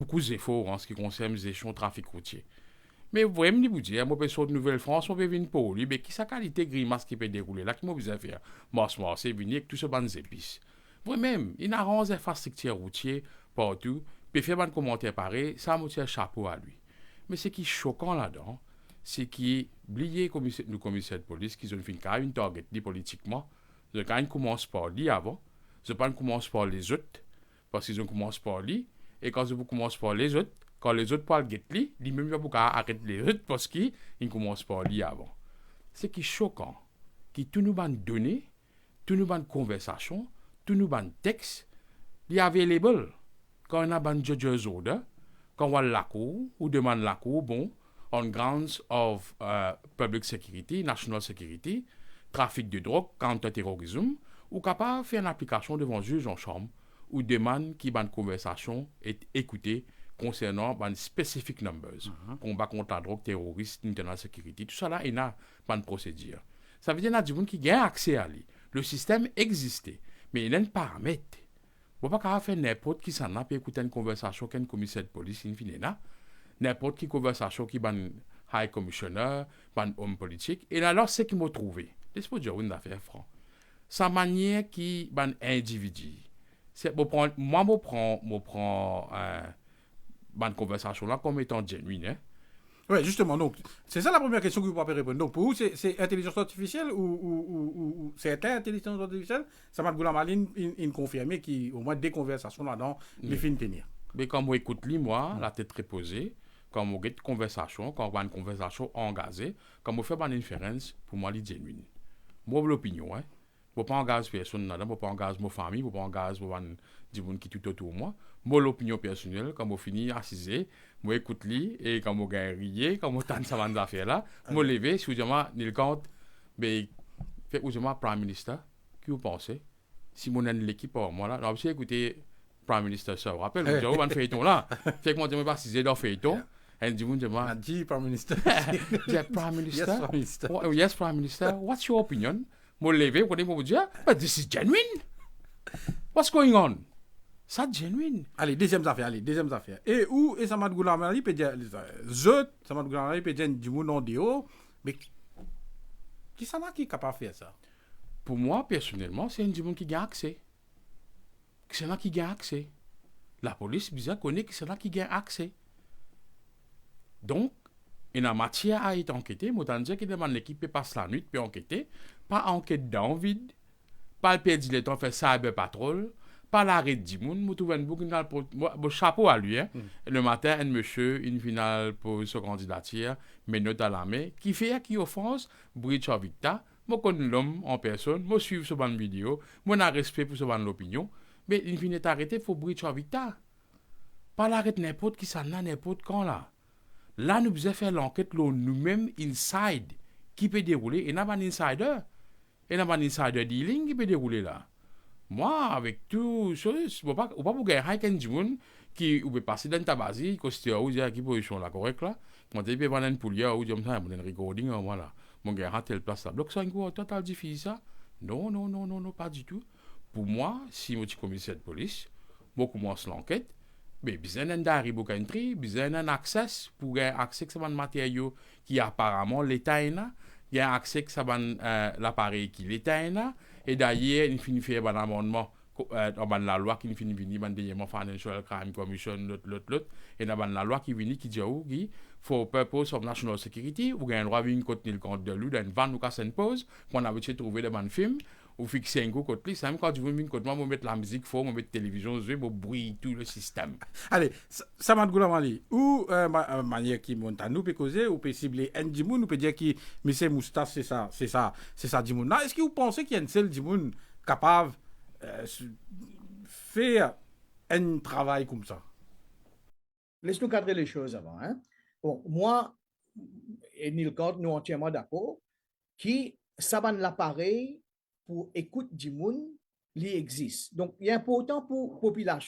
beaucoup d'efforts en ce qui concerne les échelons trafic routier. Mais vous voyez, vous dire, moi, je de Nouvelle-France, on peut venir pour lui, mais qui sa qualité grimace qui peut dérouler là, qui m'a besoin de faire? Moi, c'est venir avec tout ce banc épices. Vous-même, il a rendu infrastructure routière partout, puis fait un commentaire pareil, ça me tient chapeau à lui. Mais ce qui est choquant là-dedans, c'est qu'il oublié le commissaire de police qu'ils ont fait une target dit politiquement. Ils ont commencé par lui avant, ils ont commencé par les autres, parce qu'ils ont commencé par lui, et quand ils commencent par les autres, quand les autres parlent de lui, ils même pas arrêter les autres parce qu'ils commencent par lui avant. Ce qui est choquant, qui tout nous ban données, tout nous ban conversation, tout nous ban texte, il est available. Quand on a ban judge's order, quand on va la cour, ou demande la cour, bon, on grounds of public security, national security, trafic de drogue, counter-terrorisme, ou capable de faire une application devant le juge en chambre, ou demande qui ban conversation est écoutée concernant ban specific numbers, combat contre la drogue, terroriste, international security, tout ça là, il y a ban procédure. Ça veut dire qu'il y a des gens qui ont accès à lui. Le système existait, mais il y a un paramètre. On ne peut pas faire n'importe qui s'en a pour écouter une conversation qu'un commissaire de police, in fine, n'importe qui conversation qui ban high commissioner, ban homme politique. Et alors, c'est qui m'a trouvé. Laisse-moi dire une affaire franc. Sa manière qui ban individu. C'est, moi, je prends ban conversation là comme étant genuine. Hein? Oui, justement, donc, c'est ça la première question que vous pouvez répondre. Donc, pour vous, c'est intelligence artificielle ou c'est intelligence artificielle? Ça m'a Maline, il confirmé qu'au moins des conversations là-dedans, les fins tenir. Mais quand on écoute lui, moi, la tête reposée, quand on a une conversation, quand on a une conversation engagée, quand on fait une inférence, pour moi, il est genuine. Moi, l'opinion, hein. Je ne pas engager personne, je ne pas engager ma famille, je ne pas engager des gens qui tout autour de moi. Moi, l'opinion personnelle, quand je finis assisé, je écoute lui, et quand je gagne rier, quand je tente ça affaire là, je me lève, si je me compte, mais, fait que je Prime Minister, qui vous pensez? Si mon l'équipe pour moi là, alors, si écoutez, Prime Minister, ça vous rappelle, vous avez un feuilleton là, fait que moi, je me pas assisé dans le feuilleton, et du coup, je me dit Prime Minister. yeah, Prime Minister. Yes, Prime Minister. Yes, Prime Minister. What's your opinion? Moi, lever, vous me dire, but this is genuine. What's going on? Ça genuine. Allez, deuxième affaire. Et où, et ça m'a dit, peut dire, ça m'a dit, peut dire, du monde en déo, mais qui ça qui est capable de faire ça? Pour moi, personnellement, c'est un monde qui a accès. C'est là qui a accès. La police, bizarre, connaît que c'est là qui a accès. Donc, et en matière à être enquêté, moi, je que demande l'équipe passe la nuit, puis enquêter, pas enquête dans le vide, pas le perdre le temps, faire cyber patrol, pas l'arrêt de Dimoun, moi, trouve un bouc, chapeau à lui, hein. Le matin, un monsieur, une finale pour sa candidature, mais note à la main, qui fait qui offense, breach of victa, moi, connais l'homme en personne, moi, suivre ce bande vidéo, moi, j'ai respect pour ce bande l'opinion, mais une finale arrêté, il faut breach of victa. Pas l'arrêt n'importe qui, ça n'a n'importe quand là. Là, nous devons faire l'enquête nous-mêmes inside qui peut dérouler. Et n'a pas d'insider. Et n'a pas d'insider dealing qui peut dérouler là. Moi, avec tout, je ne peux pas vous gagner un jour qui peut passer dans ta base, qui ou dire qui position la correcte là. Moi, je peux prendre une poulière ou dire ça, un recording, voilà. Mon gars, à telle place là. Donc, ça, c'est total difficile ça. Non, non, non, non, non, pas du tout. Pour moi, si je suis commissaire de police, je commence l'enquête. Mais besoin d'un d'arriver country, besoin d'un accès pour accès à ce matériau qui apparemment l'État est là, il y a accès à l'appareil qui l'État est là, et d'ailleurs, il finit faire un amendement dans la loi qui finit venir dans Financial Crime Commission, l'autre, et dans la loi qui vient qui dit qui for purpose of national security, ou gain droit de contenir le compte de lui, d'un van ou qu'à s'impose, qu'on a besoin de trouver des films, ou fixer un coup contre lui, c'est même quand tu veux me mettre la musique fort, me mettre la télévision, je vais bruit tout le système. Allez, ça m'a dit, ou manière qui monte à nous peut causer, ou peut cibler un dimoun, ou peut dire que M. Moustache, c'est ça dimoun. Là, est-ce que vous pensez qu'il y a un seul dimoun capable de faire un travail comme ça? Laisse-nous cadrer les choses avant. Hein? Bon, moi et Nilkant, nous entièrement d'accord, qui savent l'appareil pour écoute du monde, il existe. Donc, il est important pour la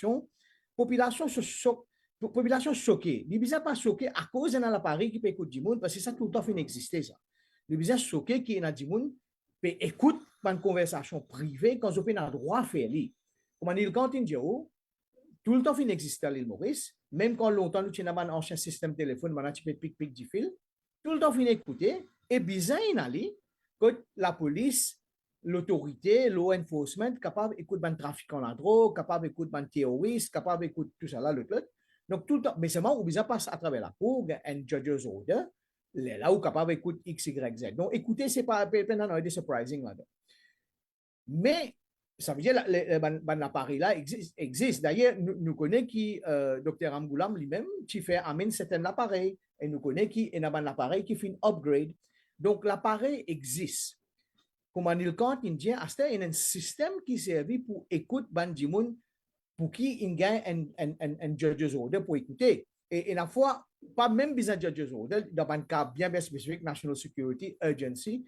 population choquée. Il ne pas choquée à cause d'un appareil qui peut écouter du monde, parce que ça tout le temps fait exister ça. Il besoin choqué qui est dans du monde, peut écouter une conversation privée quand on a droit à faire. Comme on dit, quand on dit, tout le temps fait exister à l'île Maurice, même quand longtemps nous avons un ancien système téléphone, maintenant tu peux pic du fil, tout le temps fin écouter, et bizarre que la police, l'autorité, law enforcement, capable d'écouter un trafiquant de la drogue, capable d'écouter un terroriste, capable d'écouter tout ça là, donc tout le temps, mais seulement où bizarre passe à travers la cour, un judge's order, là où capable d'écouter X, Y, Z. Donc écouter, c'est pas surprising là-dedans. Mais ça veut dire que l'appareil là existe. D'ailleurs, nous connaissons qui, Dr. Ramgoulam lui-même, qui fait amener certain appareil. Et nous connaissons qui est un appareil qui fait un upgrade. Donc, l'appareil existe. Comme on dit, quand il dit, il y a un système qui servait pour écouter Bandimoun, pour qui il gagne un judge's order pour écouter. Et la fois, pas même besoin de judge's order, dans un cas bien spécifique, National Security Agency,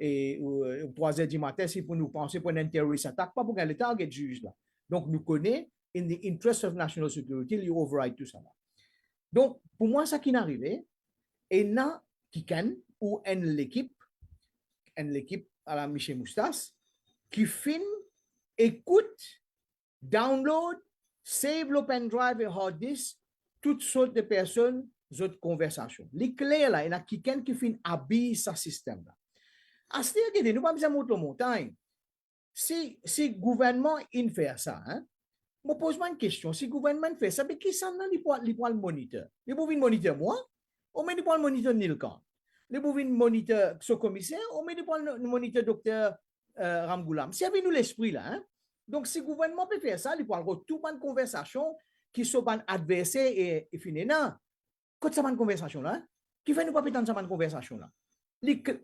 et au 3h du matin, c'est pour nous penser pour un terrorist attack, pas pour gagner le target juge là. Donc, nous connaissons, in the interest of national security, il override tout ça là. Donc, pour moi, ça qui est arrivé, et là, qui can, ou l'équipe à la Michel Moustas, qui fin, écoute, download, save le pendrive et hard disk, toutes sortes de personnes, autres conversations. Les clés là, il y a qui can qui fin habille ce système là. À ce niveau, nous pas besoin de monter la montagne. Si le gouvernement fait ça, je me pose une question. Si le gouvernement fait ça, mais qui s'en a le moniteur? Il peut moniteur moi, ou mais il peut moniteur Nilkan. Il peut moniteur ce commissaire, ou mais il peut moniteur docteur Ramgoulam. Si avec nous l'esprit là, donc si le gouvernement peut faire ça, il peut avoir toute une conversation qui sont un adversaire et fini. Non, quand ça une conversation là, qui fait nous pas péter ça une conversation là?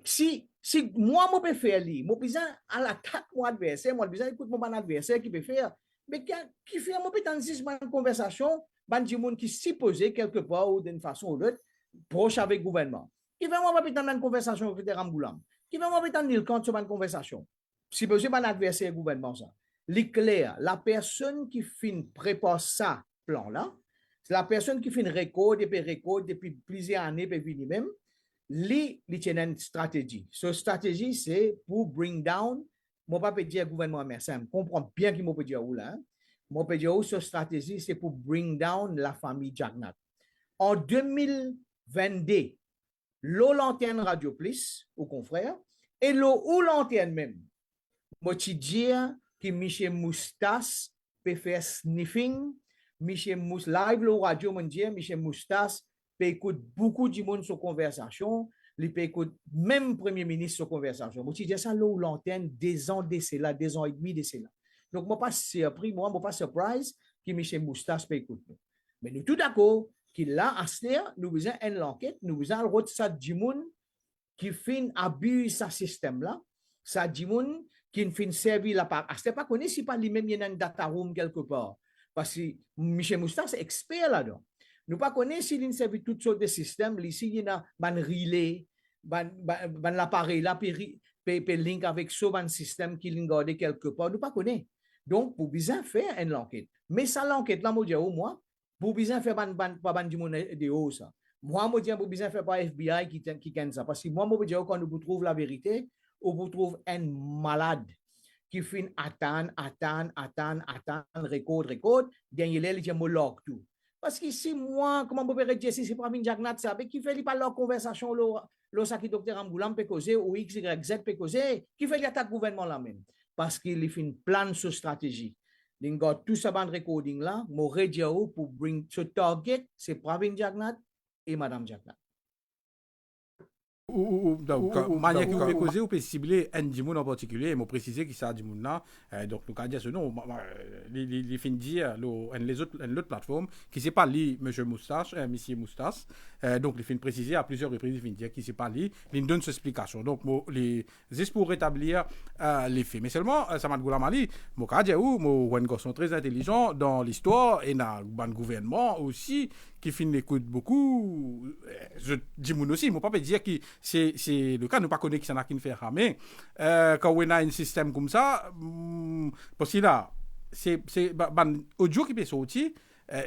Si moi, je peux faire, je besoin à l'attaque mon adversaire, moi, besoin d'écouter mon adversaire qui peut faire, mais qui fait, moi, peut-être une conversation, des gens qui s'y posent quelque part ou d'une façon ou d'autre, proche avec le gouvernement. Qui fait, moi, peut-être une conversation avec Ramgoulam. Qui fait, moi, peut-être une conversation. Si possible, un adversaire du gouvernement, ça. L'éclair, la personne qui prépare ça, plan-là, c'est la personne qui fait une record depuis plusieurs années, puis même, li tient une stratégie. Cette stratégie, c'est pour bring down, je ne vais pas dire gouvernement américain, je comprends bien qui peut dire où là. Je peux dire où cette stratégie, c'est pour bring down la famille Jagnat. En 2022, l'eau lanterne Radio Plus, aux confrères, et l'eau ou lanterne même, je te dire que Michel Moustas peut faire sniffing, Michel Moustas, live le radio, Michel Moustas, peut écouter beaucoup de monde sur conversation, il peut écouter même Premier ministre sur conversation. Moi, je dis ça, l'eau l'antenne, 2 ans de cela, 2 ans et demi de cela. Donc, moi, pas surpris, moi, pas surprise que Michel Moustas peut écouter. Mais nous, tout d'accord, qu'il là, à ce moment, nous besoin une enquête, nous besoin de ça du monde qui fait abus ce système-là, ça du monde qui fait servir la part. À ce pas connu si pas lui-même, il y a un data room quelque part. Parce que Michel Moustas est expert là-dedans. Nous pas connaissons s'il servi toutes sortes de systèmes. Ici, il y a un relais, l'appareil là, puis link avec ce système qui est gardé quelque part. Nous pas connaissons. Donc, pour bien faire une enquête. Mais ça, l'enquête là, moi, pour bien faire pas du monde de haut ça. Moi, je dis pour bien faire pas FBI qui gagne ça. Parce que moi, je dis quand nous trouvons la vérité, on vous trouve un malade qui fait attendre, record, dernier il dit me log tout. Parce que si moi, comment je peux dire si c'est pas Jagnat, ça, qui fait pas leur conversation, le qui docteur Ramgoulam peut causer, ou X, Y, Z peut causer, qui fait l'attaque gouvernement là même. Parce qu'il fait une plan sur stratégie. Il a tout ça dans recording là, mon radio pour bring ce target, c'est Pravin Jagnat et Madame Jagnat. Manière qui peut causer ou peut cibler un dimoun en particulier, il m'a précisé qu'il s'agit de dimoun donc nous avons dit ce nom, les fins dire les autres plateformes qui s'est pas li Monsieur Moustache, Monsieur Moustache, donc les fins préciser à plusieurs reprises les fins dire qui s'est pas li, ils donnent cette explication. Donc les pour rétablir les faits. Mais seulement Samad Goulamali, mon cas dit où mon un garçon très intelligent dans l'histoire et dans le gouvernement aussi qui fin écoute beaucoup je dis mon aussi, moi pas dire que c'est le cas, nous pas connaître qui s'en a qui fait ramer quand on a un système comme ça parce que là c'est audio qui peut sortir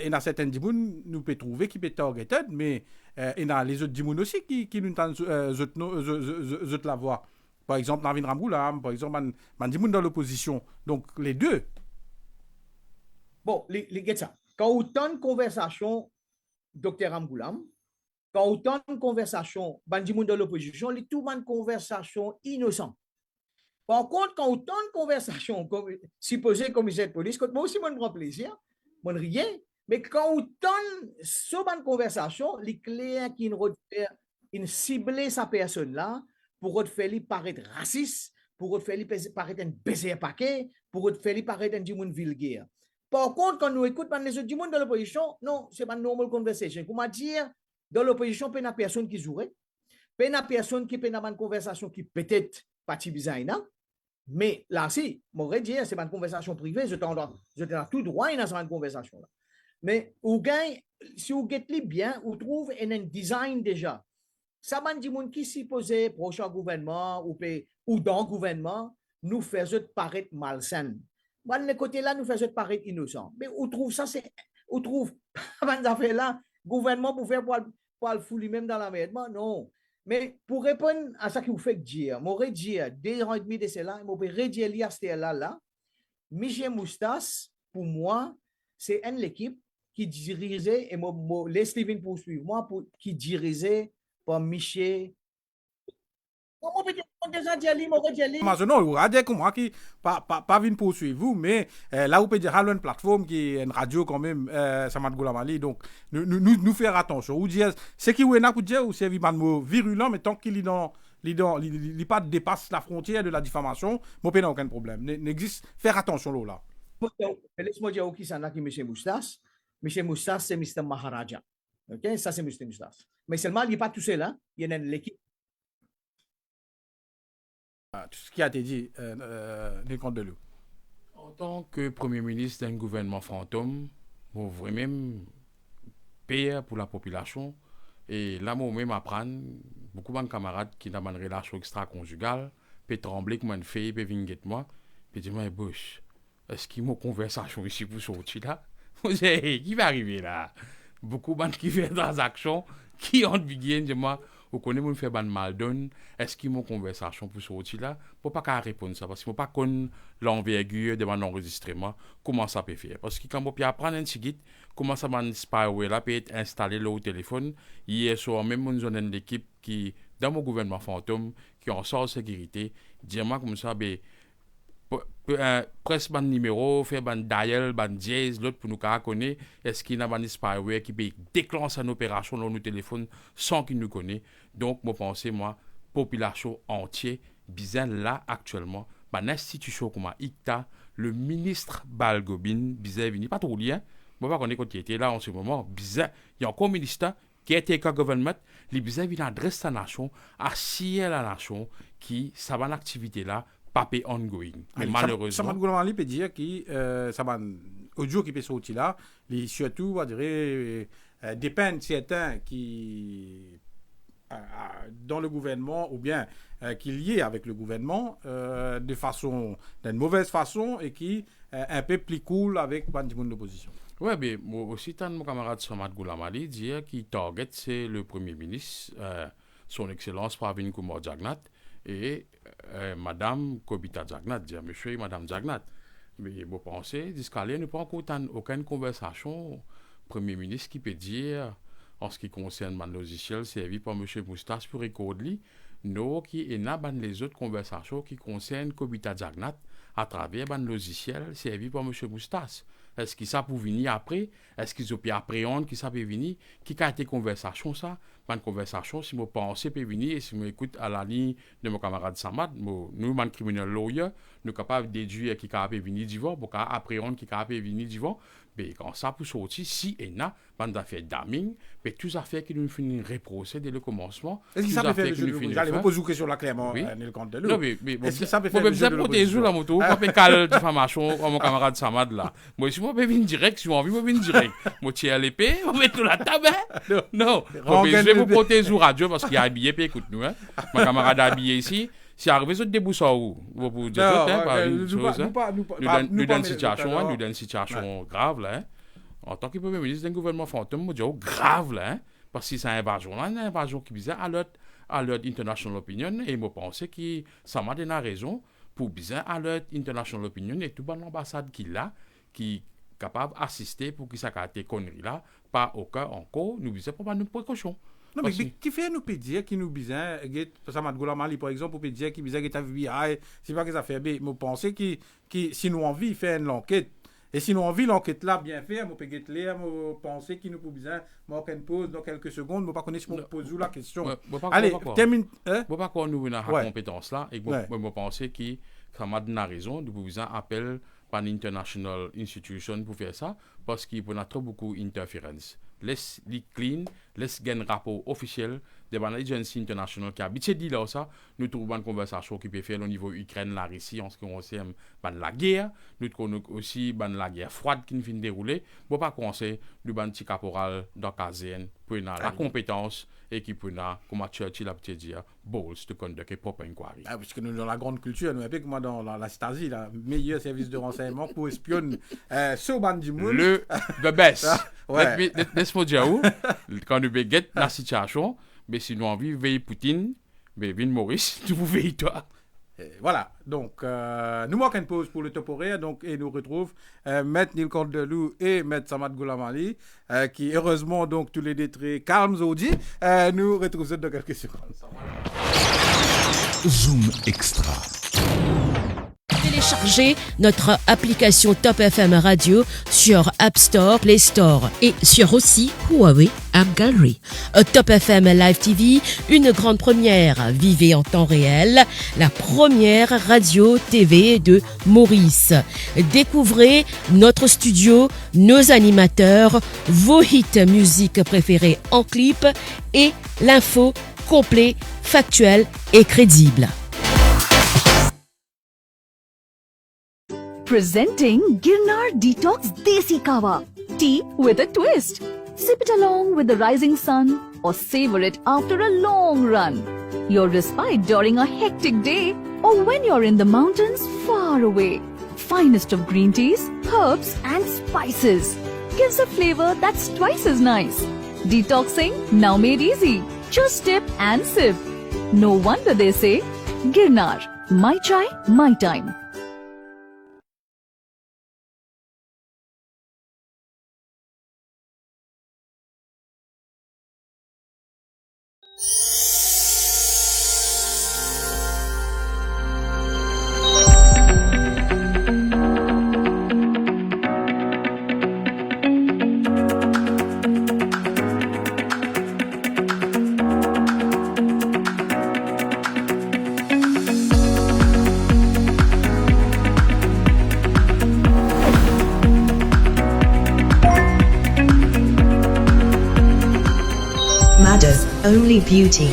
et dans certains dimoun nous peut trouver qui peut targeted mais et dans les autres dimoun aussi qui nous entendent la voix, par exemple Navin Ramgoulam, par exemple man dimoun dans l'opposition, donc les deux. Bon, les get ça. quand autant de conversations, Dr. Amgoulam, quand autant de conversations, Bandimoun de l'opposition, les tout de conversations innocentes. Par contre, quand autant de conversations, supposé commissaire de police, moi aussi, je prends plaisir, je rien, mais quand autant de conversations, les clients qui ne cibler sa personne là, pour faire paraître raciste, pour faire paraître un baiser paquet, pour faire paraître un monde vulgaire. Par contre, quand nous écoutons les autres du monde de l'opposition, non, c'est pas normal conversation. Comment dire, dans l'opposition, il n'y a personne qui jouerait, il n'y a personne qui peut avoir une conversation qui peut-être pas bizarre, mais là, si, m'aurais dit, c'est pas une conversation privée, je t'en tout droit dans cette conversation-là. Mais si vous regardez bien, vous trouvez un design déjà. Ça m'a dit qui s'y posait prochain gouvernement ou dans le gouvernement, nous faisait paraître malsain. Bon, de côté là, nous faisait paraître innocent. Mais on trouve ça, on trouve, avant d'affaire là, gouvernement pour faire pour le fou lui-même dans la merde. Non. Mais pour répondre à ça que vous faites dire, m'aurais dit, dès ans et demi de cela, m'aurais redire là, Michel Moustas, pour moi, c'est une équipe qui dirigeait, et les Steven poursuivre moi, qui dirigeait par Michel. Comment peut-être déjà dire, m'aurait dit, non, vous avez comment qui pas venir poursuivre vous, mais là vous pouvez dire une plateforme qui est une radio quand même, Samad Goulamali, donc nous faire attention. Ou dire ce qui est là pour dire ou c'est un mot virulent, mais tant qu'il est dans il pas dépasse la frontière de la diffamation, mon n'a aucun problème. N'existe faire attention là. Laisse-moi dire qui c'est là qui M. Moustas. M. Moustas, c'est Mr. Maharaja. OK, ça c'est M. Moustas. Mais seulement il n'est pas tout seul là, il y a une équipe. Tout ce qui a été dit, Nicole Delou. En tant que Premier ministre d'un gouvernement fantôme, vous vraiment payer pour la population. Et là, moi-même, apprendre, beaucoup de camarades qui ont une relation extra-conjugale, peuvent trembler comme une fille, peuvent venir moi, puis dire, mais Bush, est-ce qu'il y a une conversation ici pour sortir là? Qui va arriver là? Beaucoup de gens qui font des transactions, qui ont besoin de moi. Vous connaissez mon fait ban mal donne, est-ce qu'il y a une conversation pour sortir là? Pour pas qu'à répondre ça, parce qu'il ne faut pas connaître l'envergure de mon enregistrement, comment ça peut faire. Parce que quand on peut apprendre un petit comment ça va spyware là peut être installé là au téléphone, hier soir même une zone d'équipe qui, dans mon gouvernement fantôme, qui en sort de sécurité, dis-moi comme ça, presse ban numéro, fait ban dial, ban dièse, l'autre pour nous connaître, est-ce qu'il y a un spyware qui peut déclencher une opération dans nos téléphones sans qu'il nous connaisse. Donc, moi, pensez, population entière, bizarre là, actuellement, une institution comme ICTA, le ministre Balgobin, bizarre, il n'est pas trop lié, moi, pas qu'on était là en ce moment, bizarre, il y a encore un ministre qui a été gouvernement, les bizarres, il adresse la nation, assied la nation, qui, ça va l'activité là, pas ongoing. Mais malheureusement. Ça m'a peut dire que ça va audio qui peut sortir là, surtout, on dirait, dépendent certains qui dans le gouvernement ou bien qui liés avec le gouvernement d'une mauvaise façon et qui un peu plus cool avec le monde d'opposition. Oui, mais moi aussi, tant mon camarade Samad Goulamali dit qu'il target c'est le Premier ministre, son Excellence Pravin Kumar Jagnat, et Madame Kobita Jagnat, dire Monsieur et Madame Jagnat. Mais vous pensez, jusqu'à là, nous pas encore aucune conversation Premier ministre qui peut dire, en ce qui concerne mon logiciel servi par Monsieur Moustache pour recorder, nous qui n'a les autres conversations qui concernent Kobita Jagnat à travers un logiciel servi par Monsieur Moustache. Est-ce que ça peut venir après? Est-ce qu'ils ont pu appréhender que ça peut venir? Qui a été conversation ça? Une conversation, si je pense peut venir, et si je écoute à la ligne de mon camarade Samad, nous, man criminel lawyer, nous sommes capables de déduire qui peut venir d'Ivoire, pour appréhender qui peut venir d'Ivoire. Mais quand ça peut sortir, si et là, bande d'affaires damning, mais toutes les affaires qui nous finissent reprocher dès le commencement. Est-ce que ça peut faire le jeu de vous allez vous poser une question là clairement, Neil Candelou. Non, mais est-ce que ça peut faire le jeu de l'opposition? La moto, pas faire cal diffamation à mon camarade Samad là. Moi, si moi peux venir direct, si j'ai envie, moi venir direct. Moi, tiens à l'épée, on met tout la table. Non. Je vais vous protéger radio parce qu'il est habillé, puis écoute-nous. Mon camarade habillé ici. Si arrivé sur des boussons où vous dites nous donne une situation grave là. En tant que Premier ministre d'un gouvernement fantôme, je dis grave là, parce que c'est une invasion qui bizarre à l'autre international opinion et je pense que ça m'a donné raison pour bizarre à l'autre international opinion et tout bon l'ambassade qu'il a qui capable d'assister pour que ça ait été conneries là, pas aucun encore, nous disons pas de précaution. Non, mais qui fait nous peut dire qui nous besoin, ça m'a Mali par exemple, peut dire qui besoin que ta vie, c'est pas que ça fait bien, mais penser qui si nous envie faire une enquête. Et si nous envie l'enquête là bien faire, on peut lire, penser qui nous peut besoin, moi qu'on pose dans quelques secondes, moi pas connaître si on pose la question. Allez, termine. Moi pas qu'on nous la compétence là et moi penser que ça m'a donné raison de vous appel par international institution pour faire ça parce qu'il y a trop beaucoup d'interférences. Laisse les clean, laisse un rapport officiel de l'agence internationale qui habite dit là ça, nous trouvons une conversation qui peut faire au niveau Ukraine, la Russie en ce qui concerne la guerre, nous trouvons aussi la guerre froide qui vient de dérouler, pour pas commencer nous ban petit caporal dans caserne pour la compétence et qui peut comme Churchill a dit balls to conduct a proper inquiry. Parce que nous dans la grande culture, nous avec moi dans la Stasi, le meilleur service de renseignement pour espionner ce bandit le the best. Ouais. Laisse-moi dire où quand nous get la situation, mais si nous envie veiller Poutine, mais Vin Maurice, tu vous veilles toi. Voilà, donc nous manquons une pause pour le top horaire, donc, et nous retrouve Maître Neil Cordelou et Maître Samad Goulamali, qui heureusement donc tous les deux très calmes aujourd'hui, nous retrouvons dans quelques secondes. Zoom Extra. Téléchargez notre application Top FM Radio sur App Store, Play Store et sur aussi Huawei App Gallery. Top FM Live TV, une grande première. Vivez en temps réel la première radio TV de Maurice. Découvrez notre studio, nos animateurs, vos hits musique préférés en clip et l'info complet, factuel et crédible. Presenting Girnar Detox Desi Kawa. Tea with a twist. Sip it along with the rising sun or savor it after a long run. Your respite during a hectic day or when you're in the mountains far away. Finest of green teas, herbs and spices. Gives a flavor that's twice as nice. Detoxing now made easy. Just dip and sip. No wonder they say, Girnar, my chai, my time. Mada's only beauty.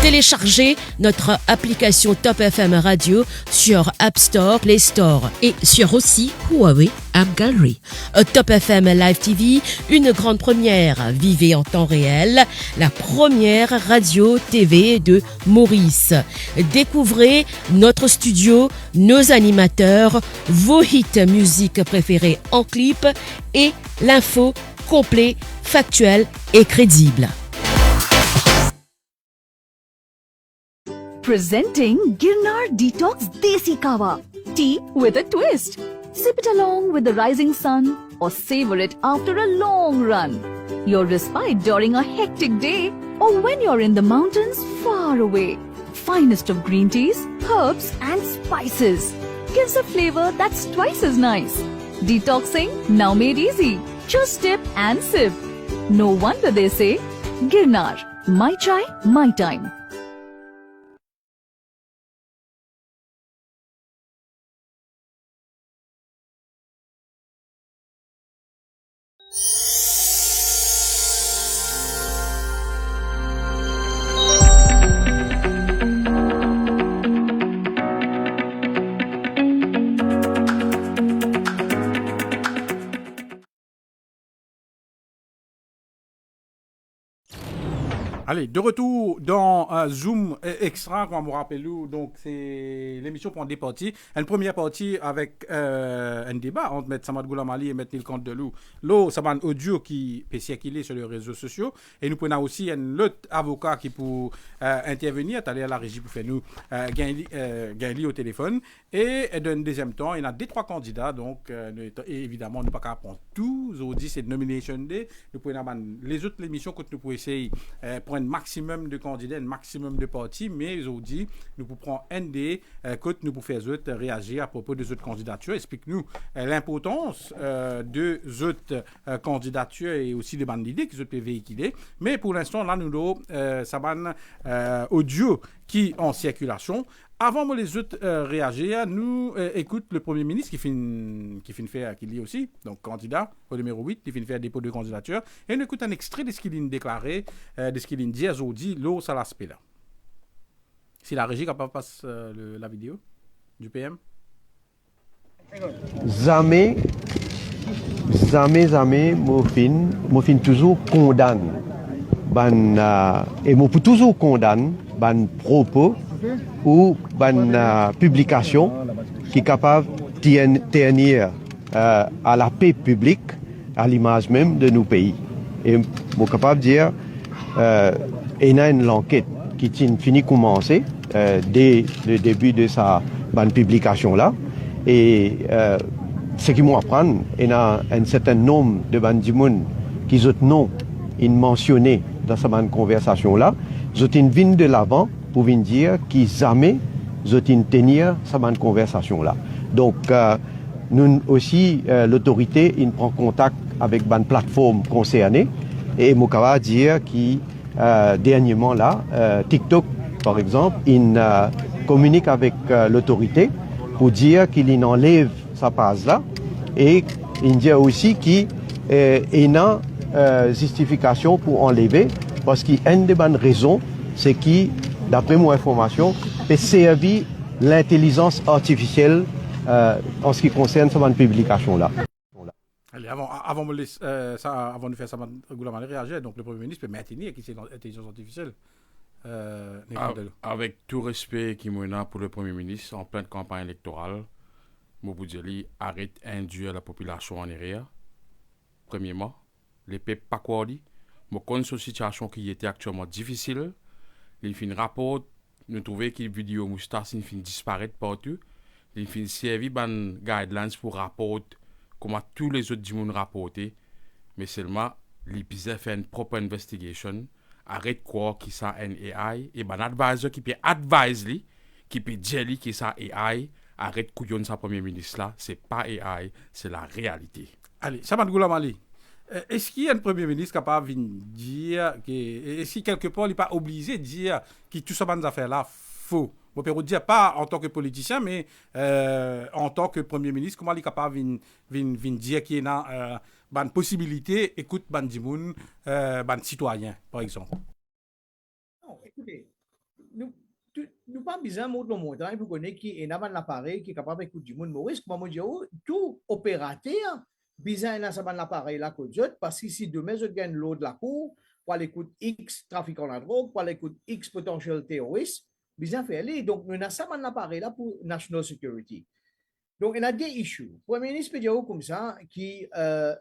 Téléchargez notre application Top FM Radio sur App Store, Play Store et sur aussi Huawei App Gallery. Top FM Live TV, une grande première. Vivez en temps réel la première radio TV de Maurice. Découvrez notre studio, nos animateurs, vos hits musique préférés en clip et l'info complet, factuel et crédible. Presenting Girnar Detox Desi Kawa. Tea with a twist. Sip it along with the rising sun or savor it after a long run. Your respite during a hectic day or when you're in the mountains far away. Finest of green teas, herbs and spices. Gives a flavor that's twice as nice. Detoxing now made easy. Just dip and sip. No wonder they say, Girnar, my chai, my time. Allez, de retour dans Zoom Extra, comme on me rappelle, donc c'est l'émission prend deux parties. Une première partie avec un débat entre M. Samad Goulamali et M. Nilkant Delou. Là, ça va un audio qui peut circuler sur les réseaux sociaux. Et nous prenons aussi un autre avocat qui peut intervenir, aller à la régie pour faire nous gagner au téléphone. Et dans le deuxième temps, il y a deux, trois candidats. Donc, évidemment, nous ne pouvons pas prendre tous. Aujourd'hui, c'est Nomination Day. Nous pouvons les autres émissions que nous pouvons essayer prendre un maximum de candidats, un maximum de partis. Mais aujourd'hui, nous pouvons prendre un des que nous pouvons faire autres réagir à propos des autres candidatures. Explique-nous l'importance de autres candidatures et aussi des bandes d'idées qui peuvent véhiculer. Mais pour l'instant, là, nous avons ça audio qui est en circulation. Avant que les autres réagir, nous écoute le Premier ministre qui finit faire, qui lit aussi, donc candidat au numéro 8, qui finit faire dépôt de candidature, et nous écoute un extrait de ce qu'il a déclaré, de ce qu'il a dit aujourd'hui, l'eau, ça l'aspect là. Si la régie est capable de passer la vidéo du PM. Jamais, moi fin toujours condamne, et moi pour toujours condamne, propos ou publication qui est capable de tenir à la paix publique, à l'image même de nos pays. Et je suis capable de dire il y a une enquête qui finit de commencer dès le début de sa publication-là. Et ce qui m'apprend, il y a un certain nombre de bandimounes qui ont non mentionné dans cette conversation-là. Ils ont viennent de l'avant pour venir dire qu'ils jamais ont tenir cette conversation-là. Donc, nous aussi, l'autorité, il prend contact avec une plateforme concernée et je peux dire que dernièrement là, TikTok, par exemple, il communique avec l'autorité pour dire qu'il enlève sa page-là et il dit aussi qu'il y a une justification pour enlever parce qu'il y a une des bonnes raisons, c'est que, d'après mon information, peut servir l'intelligence artificielle en ce qui concerne cette publication-là. Allez, avant de faire ça, Goulamali réagir, donc le Premier ministre peut maintenir qui c'est l'intelligence artificielle. Avec tout respect qui m'en a pour le Premier ministre en pleine campagne électorale, Moboudjeli arrête induire la population en erreur. Premièrement, les peuples pas quoi dit, mais quand une situation qui était actuellement difficile, il fait un rapport, nous trouvons que les vidéos moustaches fin disparaître partout, il fin servir ban guidelines pour rapport comment tous les autres gens rapporter, mais seulement l'épisode fait une propre investigation, arrête quoi qui ça un AI et ban advisor qui peut advise lui, qui peut dire lui qui ça AI, arrête couillon sa premier ministre là, c'est pas AI, c'est la réalité. Allez, Samad Goulamali. Est-ce qu'il y a un Premier ministre capable de dire que, est-ce qu'il quelque part il n'est pas obligé de dire que tout ça ces affaires-là faux? On peut dire pas en tant que politicien, mais en tant que Premier ministre, comment il est capable de dire qu'il y a une possibilité, écoute, bandimoun, citoyen, par exemple? Non, écoutez, nous pas besoin de montrer pour connaître qui est un appareil qui est capable d'écouter du monde. Maurice, comment dire, tout opérateur besoin d'un appareil là parce que si demain je gagne l'eau de la cour pour aller écouter X trafiquant la drogue, pour aller écouter X potentiel terroriste, besoin faire aller. Donc nous avons un appareil là pour national security. Donc il y a des issues. Le Premier ministre peut dire comme ça qui n'a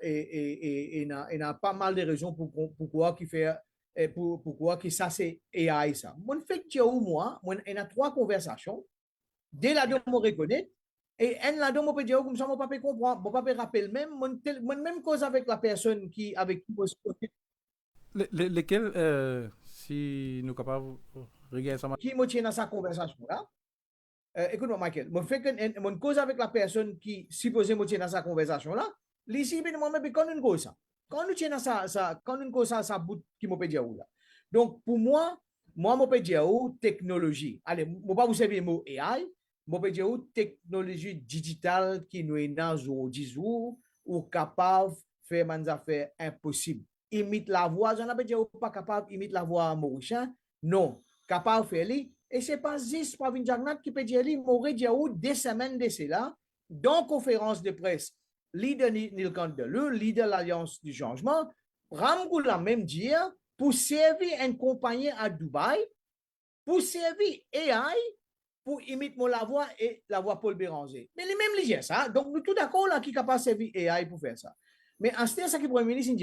pas mal de raisons pourquoi qui fait pourquoi que ça c'est AI ça. Mon fait que moi, il y a trois conversations. Dès là de me reconnaître. Et un là, on peut dire comme ça, mon papa comprend, mon papa rappelle même, mon même cause avec la personne qui, avec qui lesquels, si nous sommes capables de regarder ça, qui me tient dans sa conversation là. Écoute-moi, Michael, mon fait que mon cause avec la personne qui supposé me tient dans sa conversation là, l'ici, bien, moi, mais quand une cause ça, quand nous tient dans quand une cause ça bout qui me peut dire là. Donc, pour moi, je peux dire technologie. Allez, je ne vais pas vous servir le mot AI. Je peux dire technologie digitale qui nous est dans aujourd'hui ou capable de faire des affaires impossibles. Imite la voix, je ne peux dire pas capable d'imiter la voix mauricien. Non, capable de faire li. Et ce n'est pas juste Pravin Jagnat qui peut dire li. M'aurait dit des semaines de cela, dans conférence de presse, leader Nilkant Delou, leader de l'Alliance du changement, Ram Goula même dire pour servir une compagnie à Dubaï, pour servir AI, pour imiter la voix et la voix Paul Béranger. Mais les mêmes liens, ça. Donc, nous tous d'accord là qui est capable de servir AI pour faire ça. Mais en ce temps, ça qui est Premier ministre,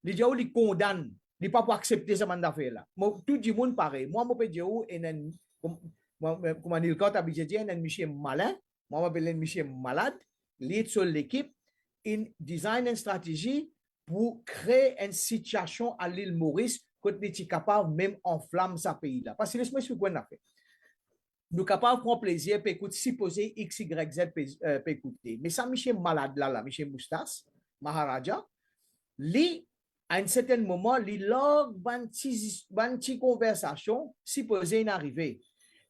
il condamne. Il n'est pas pour accepter ce mandat d'affaires là. Tout le monde pareil. Moi, je peux dire, comme Neil Cott a dit, un monsieur malin. Moi, je m'appelle un monsieur malade. Lead sur l'équipe. In design une stratégie pour créer une situation à l'île Maurice quand nous sommes capables même enflammer ce pays-là. Parce que laisse-moi expliquer quoi on a fait. Nous sommes capables de prendre plaisir pour écouter, supposer X, Y, Z pour écouter. Mais ça, monsieur malade là, monsieur Moustas, Maharaja, lui, à un certain moment, il log une conversation, supposer une arrivée.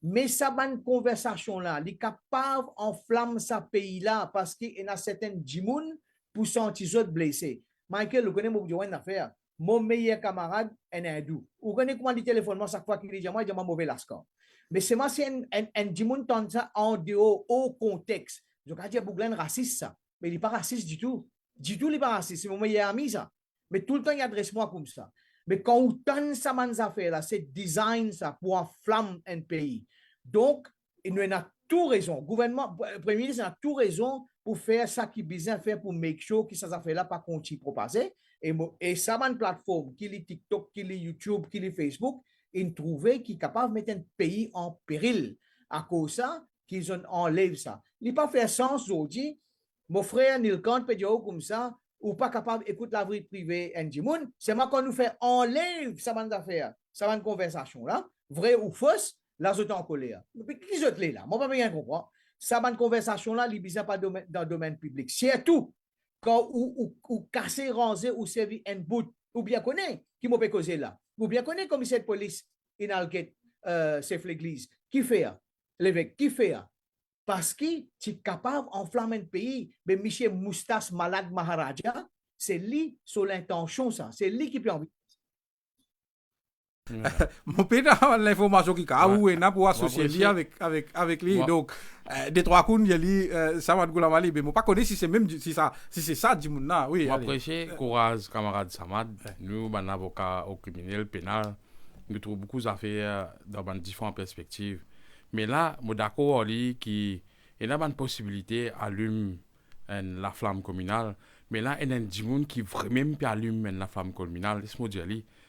Mais ça, bonne conversation-là, il est capable d'enflammer ce pays-là parce qu'il y a certains djimoun pour sentir autres blessés. Michael, vous connaissez mon affaire. Mon meilleur camarade est un hindou. Vous connaissez comment il téléphone chaque fois qu'il dit moi, il dit mauvais lascar. Mais c'est moi, c'est un djimoun tente ça en dehors, au contexte. Je vais dire Bouglen raciste ça. Mais il n'est pas raciste du tout. Du tout, il n'est pas raciste. C'est mon meilleur ami ça. Mais tout le temps, il adresse moi comme ça. Mais quand on donne ça, affaire-là, c'est design ça pour enflammer un pays. Donc, il a tout raison. Le gouvernement, le Premier ministre a tout raison pour faire ça qui besoin faire pour make sure que ça affaire-là pas continue à propager. Et ça, une plateforme, qui est TikTok, qui est YouTube, qui est Facebook, ils trouvaient qu'ils sont capables de mettre un pays en péril. À cause de ça, qu'ils enlèvent ça. Il n'est pas fait sens aujourd'hui. Mon frère Neil Kant peut dire comme ça, ou pas capable d'écouter la vie privée Ndimoun, c'est moi qu'on nous fait enlève ça bande d'affaires, ça bande conversation là, vrai ou fausse, là je suis en colère. Mais qui je te là? Moi pas bien comprendre. Ça bande conversation là, il bizarre pas dans le domaine public. Surtout quand ou casser, ranger ou servir un bout, ou bien connaît qui m'a causé là, ou bien connaît commissaire de police in Alget, c'est l'église, qui fait l'évêque, qui fait parce que tu es capable d'enflammer un pays. Mais Michel Moustas Malad Maharaja, c'est lui sur l'intention, ça. C'est lui qui peut envie. Mon pays a l'information qui a où est pour associer lui avec lui. Donc, des trois coups, il y a lui, ça va de Goulamali. Mais je ne sais pas si c'est même si c'est ça, Djimouna. Oui. Moi, apprécier courage, camarade Samad. Nous, un avocat au criminel, pénal, nous trouvons beaucoup d'affaires dans différentes perspectives. Mais là, je suis d'accord avec lui qu'il y a une possibilité d'allumer la flamme communale. Mais là, il y a un djimoun qui vraiment peut allumer la flamme communale. Laisse-moi dire,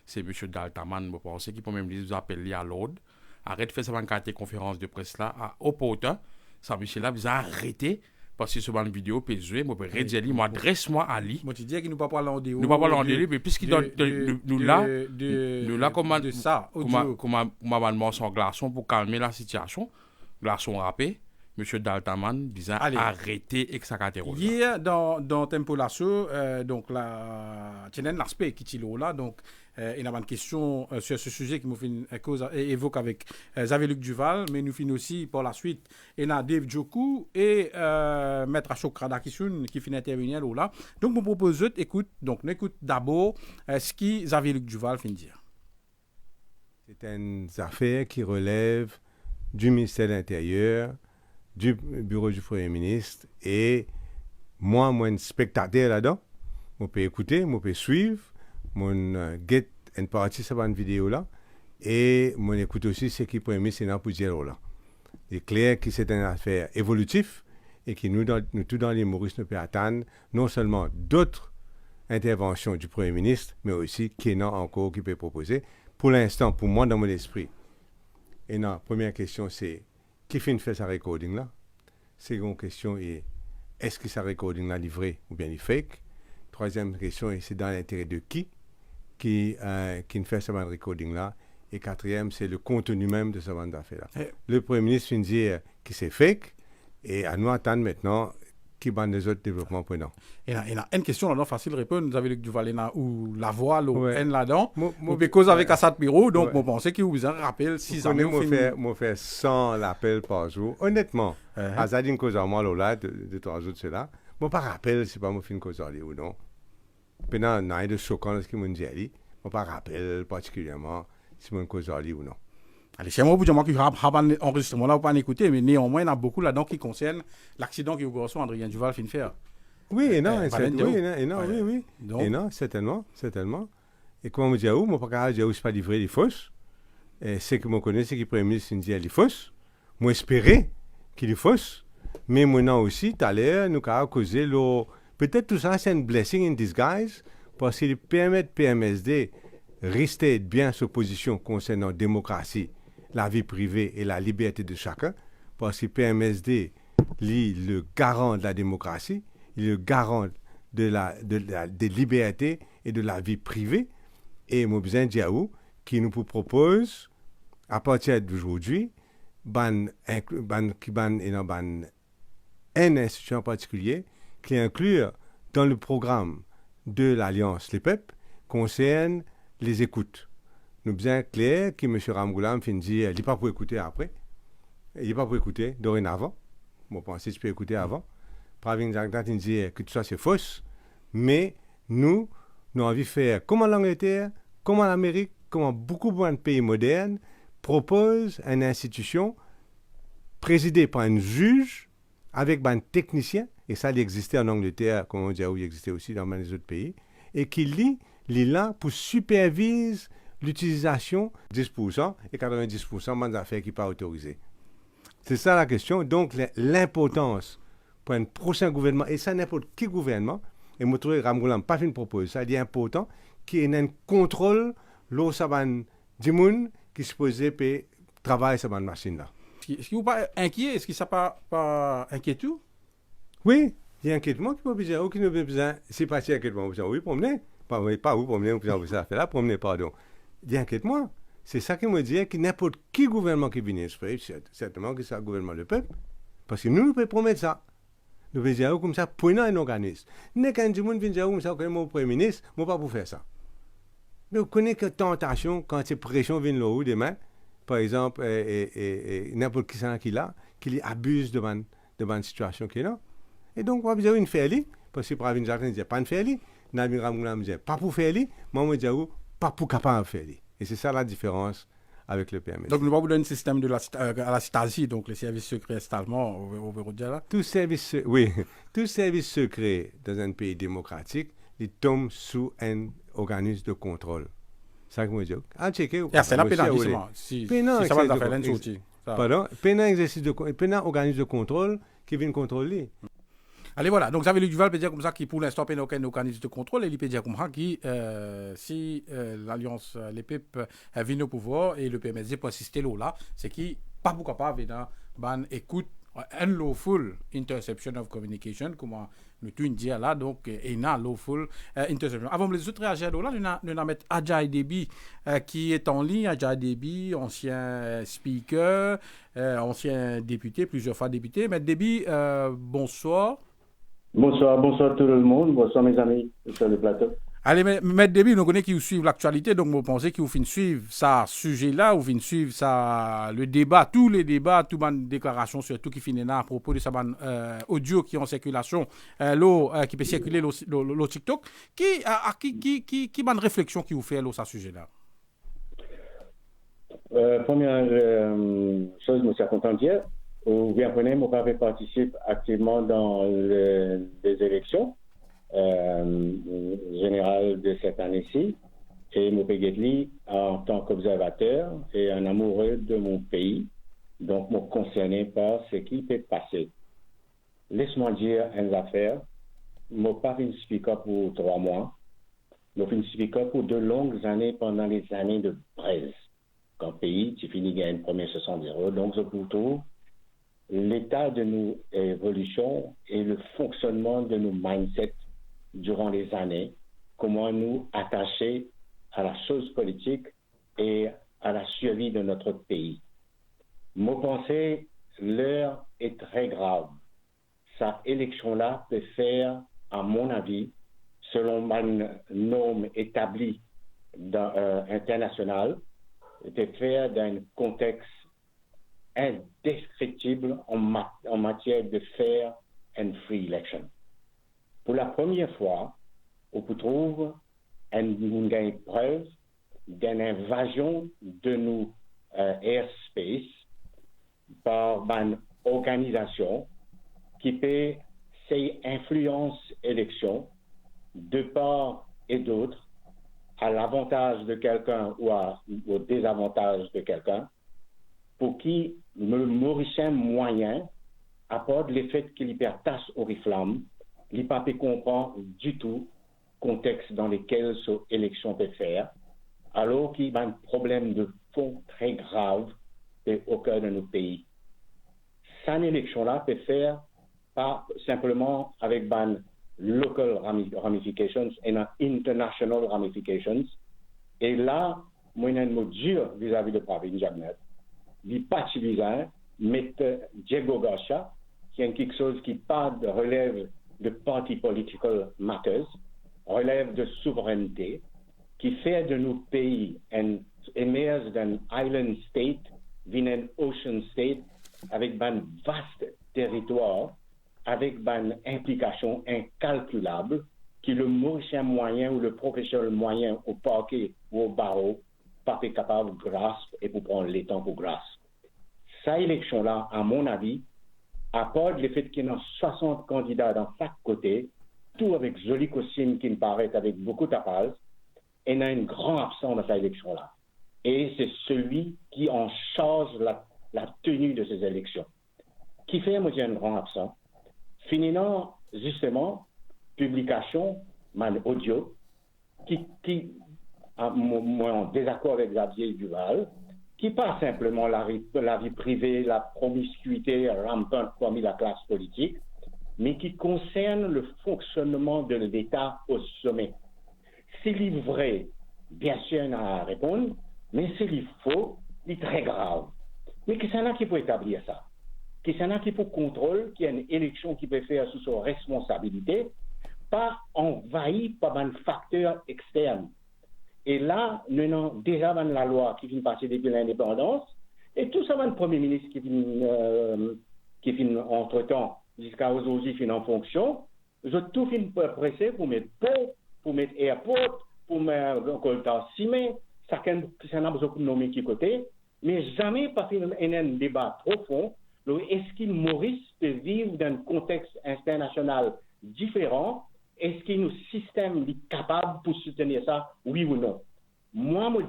c'est M. Daltaman, je pense, qui peut même vous appeler à l'ordre. Arrête de faire cette conférence de presse là, à Opota. Ça, monsieur là, vous arrêtez. Parce que sur une vidéo, je peux redire, moi, adresse-moi à lui. Moi, tu dis qu'il ne peut pas parler en déo. Nous ne pouvons pas parler en déo, mais puisqu'il donne nous là, comment son glaçon pour calmer la situation. Glaçon râpé, M. Daltaman disant arrêtez avec sa catégorie. Hier, dans Tempo Lasso, donc là, tu as l'aspect qui est là, donc il y a une question sur ce sujet qui nous fait une cause évoque avec Xavier-Luc Duval, mais nous finissons aussi par la suite il y a Dave Djokou et Maître Ashok Radakishun qui finit intervenir là. Donc, je vous propose écoute d'abord ce que Xavier-Luc Duval finit dire. C'est une affaire qui relève du ministère de l'Intérieur, du bureau du Premier ministre, et moi, un spectateur là-dedans, je peux écouter, je peux suivre, je get une partie sur une vidéo là, et je écoute aussi ce que le Premier ministre est pour dire là. Il est clair que c'est une affaire évolutive et que nous tous dans les Maurice, nous pouvons attendre non seulement d'autres interventions du Premier ministre, mais aussi qu'il y en a encore qui peut proposer. Pour l'instant, pour moi, dans mon esprit, et la première question, c'est qui fait sa recording là? Seconde question est est-ce que sa recording là est vrai ou bien il est fake? Troisième question est c'est dans l'intérêt de qui fait sa recording là? Et quatrième, c'est le contenu même de sa bande d'affaires là. Le Premier ministre vient dire que c'est fake et à nous attendre maintenant qui bande des autres développements prenants. Il y a une question là-dedans, facile répondre. Vous avez Luc Duval ou la voix, là-dedans. Moi, cause avec Assad Piro, donc moi, pensais qu'il vous a rappelé si jamais on fait 100 l'appel par jour. Honnêtement, Azad une cause à moi, là, de 3 jours de cela. Moi, pas rappel, c'est pas moi qui une cause à lui ou non. Pendant un an de choquant, ce qui m'a dit, moi, pas rappel particulièrement si moi une cause à lui ou non. Allez, c'est moi, pour moi, qui a un enregistrement là, pas écouter, mais néanmoins, il y en a beaucoup là-dedans qui concernent l'accident qui au André Duval fin de faire. Oui, et non, certainement. Et comment me dire, moi, pas dire, c'est pas des vrais, des fausses. Et c'est que moi connais, c'est que le Premier ministre dit, elle est fausse. Moi, espérais qu'il est fausse. Mais maintenant aussi, tout à l'heure, nous avons causé peut-être tout ça, c'est un blessing in disguise, parce qu'il permet PMSD rester bien sur position concernant la démocratie, la vie privée et la liberté de chacun, parce que PMSD est le garant de la démocratie, il est le garant des libertés et de la vie privée. Et Mobizan Diaou, qui nous propose, à partir d'aujourd'hui, une institution en particulier qui inclut dans le programme de l'Alliance Les Peuples concerne les écoutes. Nous bien clair que M. Ramgoulam fin dit il n'est pas pour écouter après. Il n'est pas pour écouter dorénavant. Bon, pensez que tu peux écouter avant. Pravin Jagdat dit que tout ça c'est fausse. Mais nous avons envie de faire comme en Angleterre, comme en Amérique, comme beaucoup de pays modernes, proposent une institution présidée par un juge avec un technicien, et ça il existait en Angleterre, comme on dit, où il existait aussi dans les autres pays, et qui lit là pour superviser l'utilisation 10% et 90% des affaires qui ne sont pas autorisées. C'est ça la question. Donc l'importance pour un prochain gouvernement, et ça n'importe quel gouvernement, et moi je trouve que Ramgoulam pas fait une proposition, ça il est important qu'il y ait un contrôle l'eau saban du monde qui se posait pour travailler sur cette machine-là. Est-ce que vous pas inquiet? Est-ce que ça pas inquiétude? Oui, il y a un inquiétement qui peut besoin, aucun besoin, c'est pas si inquiétement, oui, promener, pas où promener, on ça fait là, promener, pardon. Il y a un inquiétement. C'est ça qui me dit que n'importe quel gouvernement qui vient, certainement que c'est le gouvernement du peuple, parce que nous pouvons promettre ça. Nous pouvons dire comme ça, pour un organisme. N'est qu'un du monde vient dire comme ça, que mon Premier ministre, moi pas pour faire ça. Mais vous connaissez que tentation, quand ces pressions viennent là haut demain, par exemple, n'importe qui c'est qui abuse de la situation qui est là. Et donc, on va dire une fairly, parce que Pravin Jacques ne disait pas une fairly, Nabil Ramgoulam disait pas pour fairly, moi, je dis pas pour capable de fairly. Et c'est ça la différence avec le PMS. Donc, nous va vous donner un système à la Stasi, donc les services secrets allemands au bureau de là. Tout service secret dans un pays démocratique, il tombe sous un organisme de contrôle. C'est ça que je dis. C'est la pénalisation. Si ça va faire une sortie. Pardon, organisme de contrôle qui vient contrôler. Allez, voilà. Donc, Xavier Duval peut dire comme ça qu'il pour l'instant n'a aucun organisme de contrôle. Et il peut dire comme ça que si l'Alliance, les PEP viennent au pouvoir et le PMSD peut assister là, c'est qui pas pour capable de écoute unlawful interception of communication, comme nous tout dire là, donc lawful interception. Avant les autres réagir là, nous allons mettre Adjaye Déby qui est en ligne. Adjaye Déby, ancien speaker, ancien député, plusieurs fois député. Mais Déby, bonsoir. Bonsoir tout le monde, bonsoir mes amis sur le plateau. Allez, M. Déby, nous connaissons qui vous suivent l'actualité, donc vous pensez qu'il vous finit suivre ça sujet-là, vous finit suivre ça, le débat, tous les débats, toutes les déclarations, surtout qui finissent là à propos de ça, audio qui est en circulation, qui peut circuler le TikTok, qui bonne réflexion qui vous fait là, ça sujet-là? Première chose, je suis content de dire, vous bien connaissez, mon papa participe activement dans les élections. Général de cette année-ci, et Mopé en tant qu'observateur et un amoureux de mon pays, donc me concerné par ce qui peut passer. Laisse-moi dire une affaire. Mon pas une speaker pour 3 mois, mon une speaker pour 2 longues années pendant les années de braise. Quand pays, tu finis gagne premier 60-0, donc je vous trouve l'état de nos évolutions et le fonctionnement de nos mindsets durant les années, comment nous attacher à la chose politique et à la survie de notre pays. Mon pensée, l'heure est très grave. Cette élection-là peut faire, à mon avis, selon ma norme établie internationale, peut faire dans un contexte indescriptible en matière de fair and free election. Pour la première fois, on trouve une preuve d'une invasion de nos airspace par une organisation qui peut ses influences élections de part et d'autre à l'avantage de quelqu'un ou au désavantage de quelqu'un, pour qui le Mauricien moyen apporte le fait qu'il y perd tasse au riflam, il n'a pas pu comprendre du tout le contexte dans lequel cette élection peut faire, alors qu'il y a un problème de fond très grave au cœur de notre pays. Cette élection-là peut faire pas simplement avec ban local ramifications et international ramifications. Et là, moi, j'ai un mot dur vis-à-vis de Pravin Jagnath. Il n'est pas suffisant, mais Diego Garcia, qui est quelque chose qui relève de party political matters, relève de souveraineté, qui fait de nos pays émerge d'un island state, d'un ocean state, avec un vaste territoire, avec une implication incalculable, qui le Mauricien moyen ou le professionnel moyen au parquet ou au barreau, pas capable de grâce et pour prendre les temps pour grâce. Cette élection-là, à mon avis, apporte le fait qu'il y a 60 candidats dans chaque côté, tout avec joli costume qui me paraît avec beaucoup de tapage, et il y a un grand absent dans cette élection-là. Et c'est celui qui en charge la tenue de ces élections. Qui fait, moi, un grand absent. Finissant, justement, publication, audio, qui moi, en désaccord avec Xavier Duval, qui pas simplement la vie privée, la promiscuité rampante parmi la classe politique, mais qui concerne le fonctionnement de l'État au sommet. S'il est vrai, bien sûr, on a à répondre, mais s'il est faux, il est très grave. Mais qui s'en a qui peut établir ça? Qui s'en a qui peut contrôler qu'il y a une élection qui peut faire sous sa responsabilité, pas envahie par un facteur externe. Et là, nous avons déjà la loi qui vient passer depuis l'indépendance, et tout ça va le Premier ministre qui vient entre-temps, jusqu'à aujourd'hui, qui en fonction. Je tout fin pressé pour mettre pont, pour mettre airport, pour mettre colta ciment, chacun a besoin de nommer qui côté, mais jamais pas un débat profond. Est-ce que Maurice peut vivre dans un contexte international différent? Est-ce que nos systèmes sont capables pour soutenir ça, oui ou non? Moi, moi,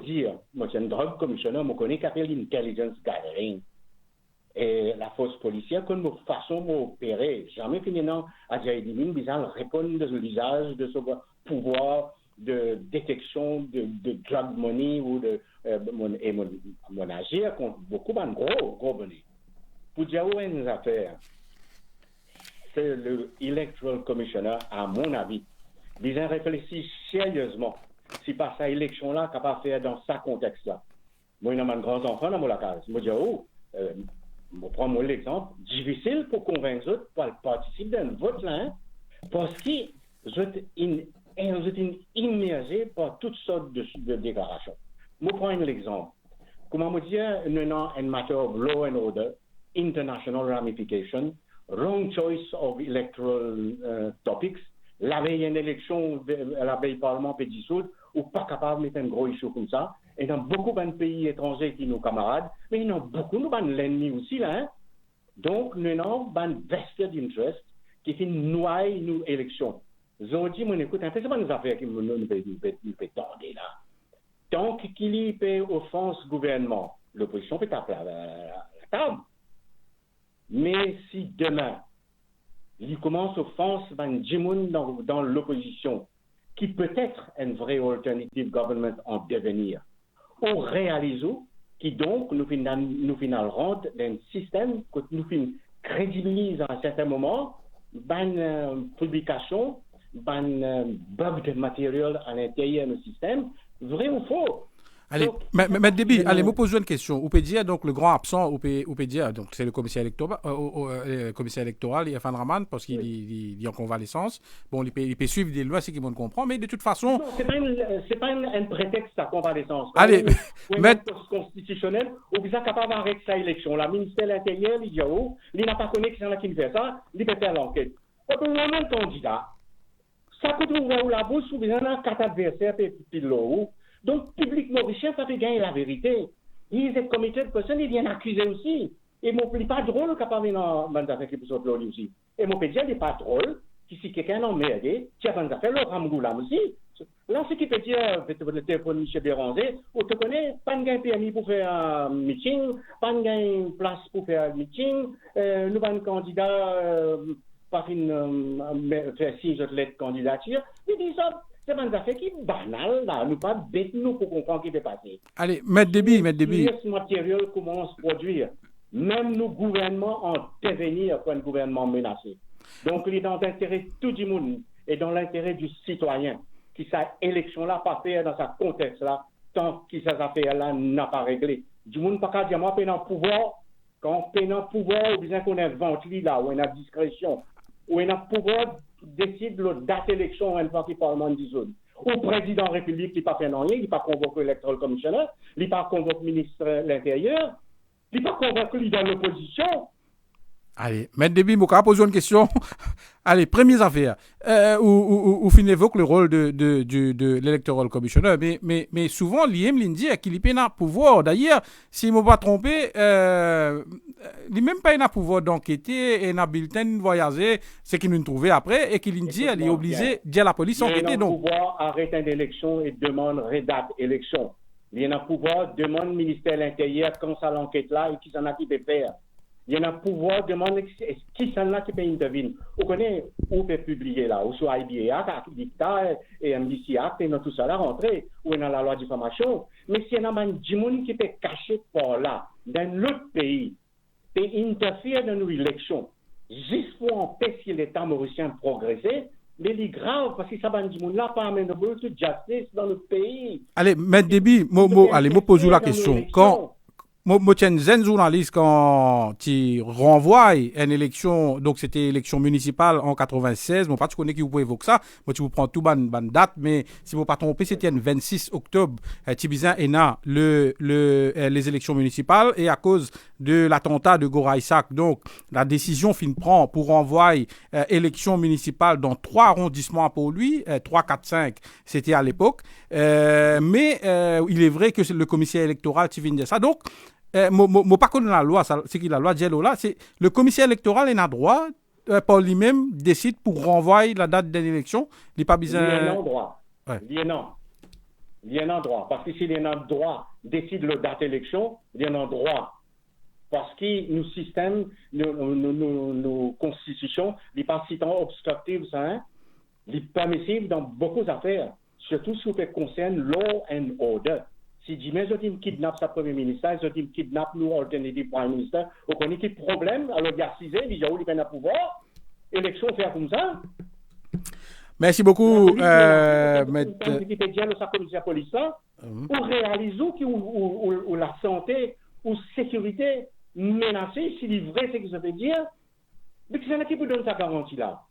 c'est un drug commissioner, je connais qu'appelle l'intelligence gathering. Et la force policière, comme une façon d'opérer, jamais finalement, à Jaïdimine, bizarre, répondre de l'usage de ce pouvoir de détection de drug money ou de mon agir contre beaucoup de gros bonnet. Pour dire où est nos affaires, c'est le Electoral Commissioner, à mon avis, bien réfléchir sérieusement si par cette élection-là, capable de faire dans ce contexte-là. Moi, j'ai un grand enfant dans mon case. Je dis, je prends l'exemple, difficile pour convaincre les autres pour participer à un vote là, parce qu'ils sont immergés par toutes sortes de déclarations. Je prends un exemple. Comment me dire, nous avons un matter of law and order, international ramification, wrong choice of electoral topics, la veille une élection, la veille parlement peut dissoudre, ou pas capable de mettre un gros issue comme ça. Et dans beaucoup de pays étrangers qui sont nos camarades, mais il y en a beaucoup de l'ennemi aussi là. Hein? Donc, nous avons un vested interest qui fait noyer nos élections. Ils dit, moi, écoute, c'est pas nos affaires qui nous fait tendre là. Tant qu'il y a offense gouvernement, l'opposition peut taper la table. Mais si demain, il commence offense dans l'opposition, qui peut être une vraie alternative government en devenir, on réalise qui donc nous final rentre dans un système que nous crédibilise à un certain moment, publication, bug de matériel à l'intérieur du système, vrai ou faux? Allez, mais Déby, allez, me pose une question. Vous pouvez dire, donc, le grand absent, vous pouvez dire, donc, c'est le commissaire électoral, Irfan Rahman, parce qu'il est en convalescence. Bon, il peut suivre des lois, c'est qu'il me comprend, mais de toute façon. Non, c'est pas un prétexte à convalescence. Allez, mais. Constitutionnel, ou bien capable d'arrêter sa élection. La ministère de l'Intérieur, il dit, il n'a pas connu que c'est là qui fait ça, il peut faire l'enquête. Quand on a un candidat, ça peut ouvrir la bouche, ou bien on a quatre adversaires, puis l'eau. Donc, le public mauricien, ça fait gagner la vérité. Il est comité de personnes, il vient accuser aussi. Et mon n'est pas drôle capable dans les affaires qui peut aussi. Et mon pédiatre n'est pas drôle, si quelqu'un a emmerdé, tu as fait le ramgoulam aussi. Là, ce qui peut dire, le téléphone M. Béranger, on te connaît, pas de permis pour faire un meeting, pas de place pour faire un meeting, nous avons un candidat par faire signe de lettre de candidature. Il dit ça, c'est une affaire qui est banale, là, nous pas bête nous pour comprendre ce qui peut passer. Allez, mettre débit. Ce matériel commence à se produire. Même nos gouvernements ont devenir pour un gouvernement menacé. Donc, il est dans l'intérêt de tout le monde et dans l'intérêt du citoyen qui sa élection-là pas faire dans sa contexte-là tant que cette affaire-là n'a pas réglé. Du monde pas qu'à dire, moi, pénant pouvoir, quand pénant pouvoir, ou bien qu'on invente là, ou on a discrétion, ou on a pouvoir décide la date d'élection une fois qu'il parlement de zone. Au président de la République, il n'a pas fait rien, il n'a pas convoqué l'électoral commissionnaire, il n'a pas convoqué le ministre de l'Intérieur, il n'a pas convoqué le leader de l'opposition. Allez, Maître Déby, je vais poser une question. Allez, première affaire. Où fin évoque le rôle de l'électoral commissioner, mais souvent, l'IM dit qu'il n'a pas pouvoir. D'ailleurs, si je ne me pas trompé, il n'a même pas un pouvoir d'enquêter et un bulletin de voyager, ce qu'il nous trouvait après, et qu'il dit qu'il est obligé de dire à la police enquêter. Il a un pouvoir arrêter une élection et demande redate élection. Il a un pouvoir demande ministère de l'Intérieur quand ça l'enquête là et qui s'en a qui peut faire. Il y a un pouvoir demander qui s'en a qui peut intervenir. Vous connaissez où peut publier là, ou sur IBA, Dicta et MDC Act, et dans tout ça là rentrer, ou dans la loi de diffamation. Mais s'il y a un monde qui peut cacher par là, dans l'autre pays, peut interférer dans nos élections, juste pour empêcher l'État mauricien de progresser, mais c'est grave parce que ça va nous là pas amener de justice dans notre pays. Allez, Maître Déby, allez, pose la question. Quand moi, tiens, un journaliste, quand tu renvoies une élection, donc c'était élection municipale en 96, moi, pas tu connais qui vous pouvez évoquer ça, moi, tu vous prends tout ban date, mais si vous pas trompez, c'était le 26 octobre, Tibizin et na, les élections municipales, et à cause de l'attentat de Gora Isaac, donc, la décision prend pour renvoyer élection municipale dans 3 arrondissements pour lui, 3, 4, 5, c'était à l'époque, mais il est vrai que le commissaire électoral, tu viens de ça, donc, moi pas connais la loi, c'est que la loi dit là, c'est le commissaire électoral il a droit par lui-même décide pour renvoyer la date de l'élection, il n'est pas besoin. Il y a un droit. Ouais. Il y a un droit parce que s'il y a un droit décide la date d'élection, il y a un droit parce que nos systèmes, nos constitutions, les pas si obstructives, ça, les permissives dans beaucoup d'affaires, surtout ce qui concerne law and order. Si demain, je dis kidnappe sa premier ministre, je dis kidnappe nous, alternative prime minister, on connaît quel problème, alors il y a 6 ans, il y a où il y a pouvoir, élection faire comme ça. Merci beaucoup, Maître. Pour réaliser où la santé ou sécurité menacée, s'il est vrai, c'est que ça veut dire, mais c'est un qui peut donner sa garantie là.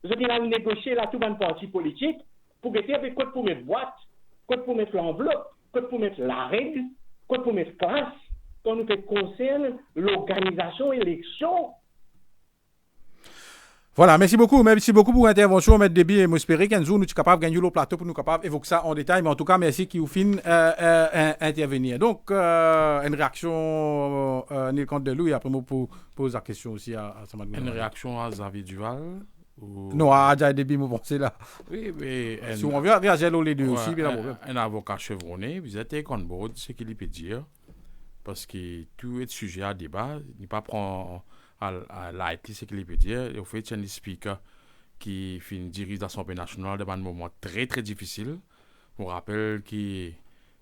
Je dis là, négocier là, tout un parti politique, pour guetter avec quoi pour mettre boîte, quoi pour mettre l'enveloppe, quoi pour mettre la règle, quoi pour mettre classe, quand nous concerne l'organisation élection. Voilà, merci beaucoup pour l'intervention, Maître Déby, et j'espère qu'un jour nous sommes capables de gagner le plateau pour nous capables d'évoquer ça en détail, mais en tout cas, merci qui vous fin intervenir. Donc, une réaction, Neil Candelou, et après, moi, pour poser la question aussi à Samadou. Une réaction à Xavier Duval Non, à Adja Déby, vous pensez là. Oui, mais. Si on vient réagir les deux aussi, bien un avocat chevronné, vous êtes on board, ce qu'il peut dire, parce que tout est sujet à débat, il ne pas prendre à l'IT, ce qu'il peut dire. Il fait un speaker qui dirige l'Assemblée nationale dans un moment très très difficile. Je me rappelle que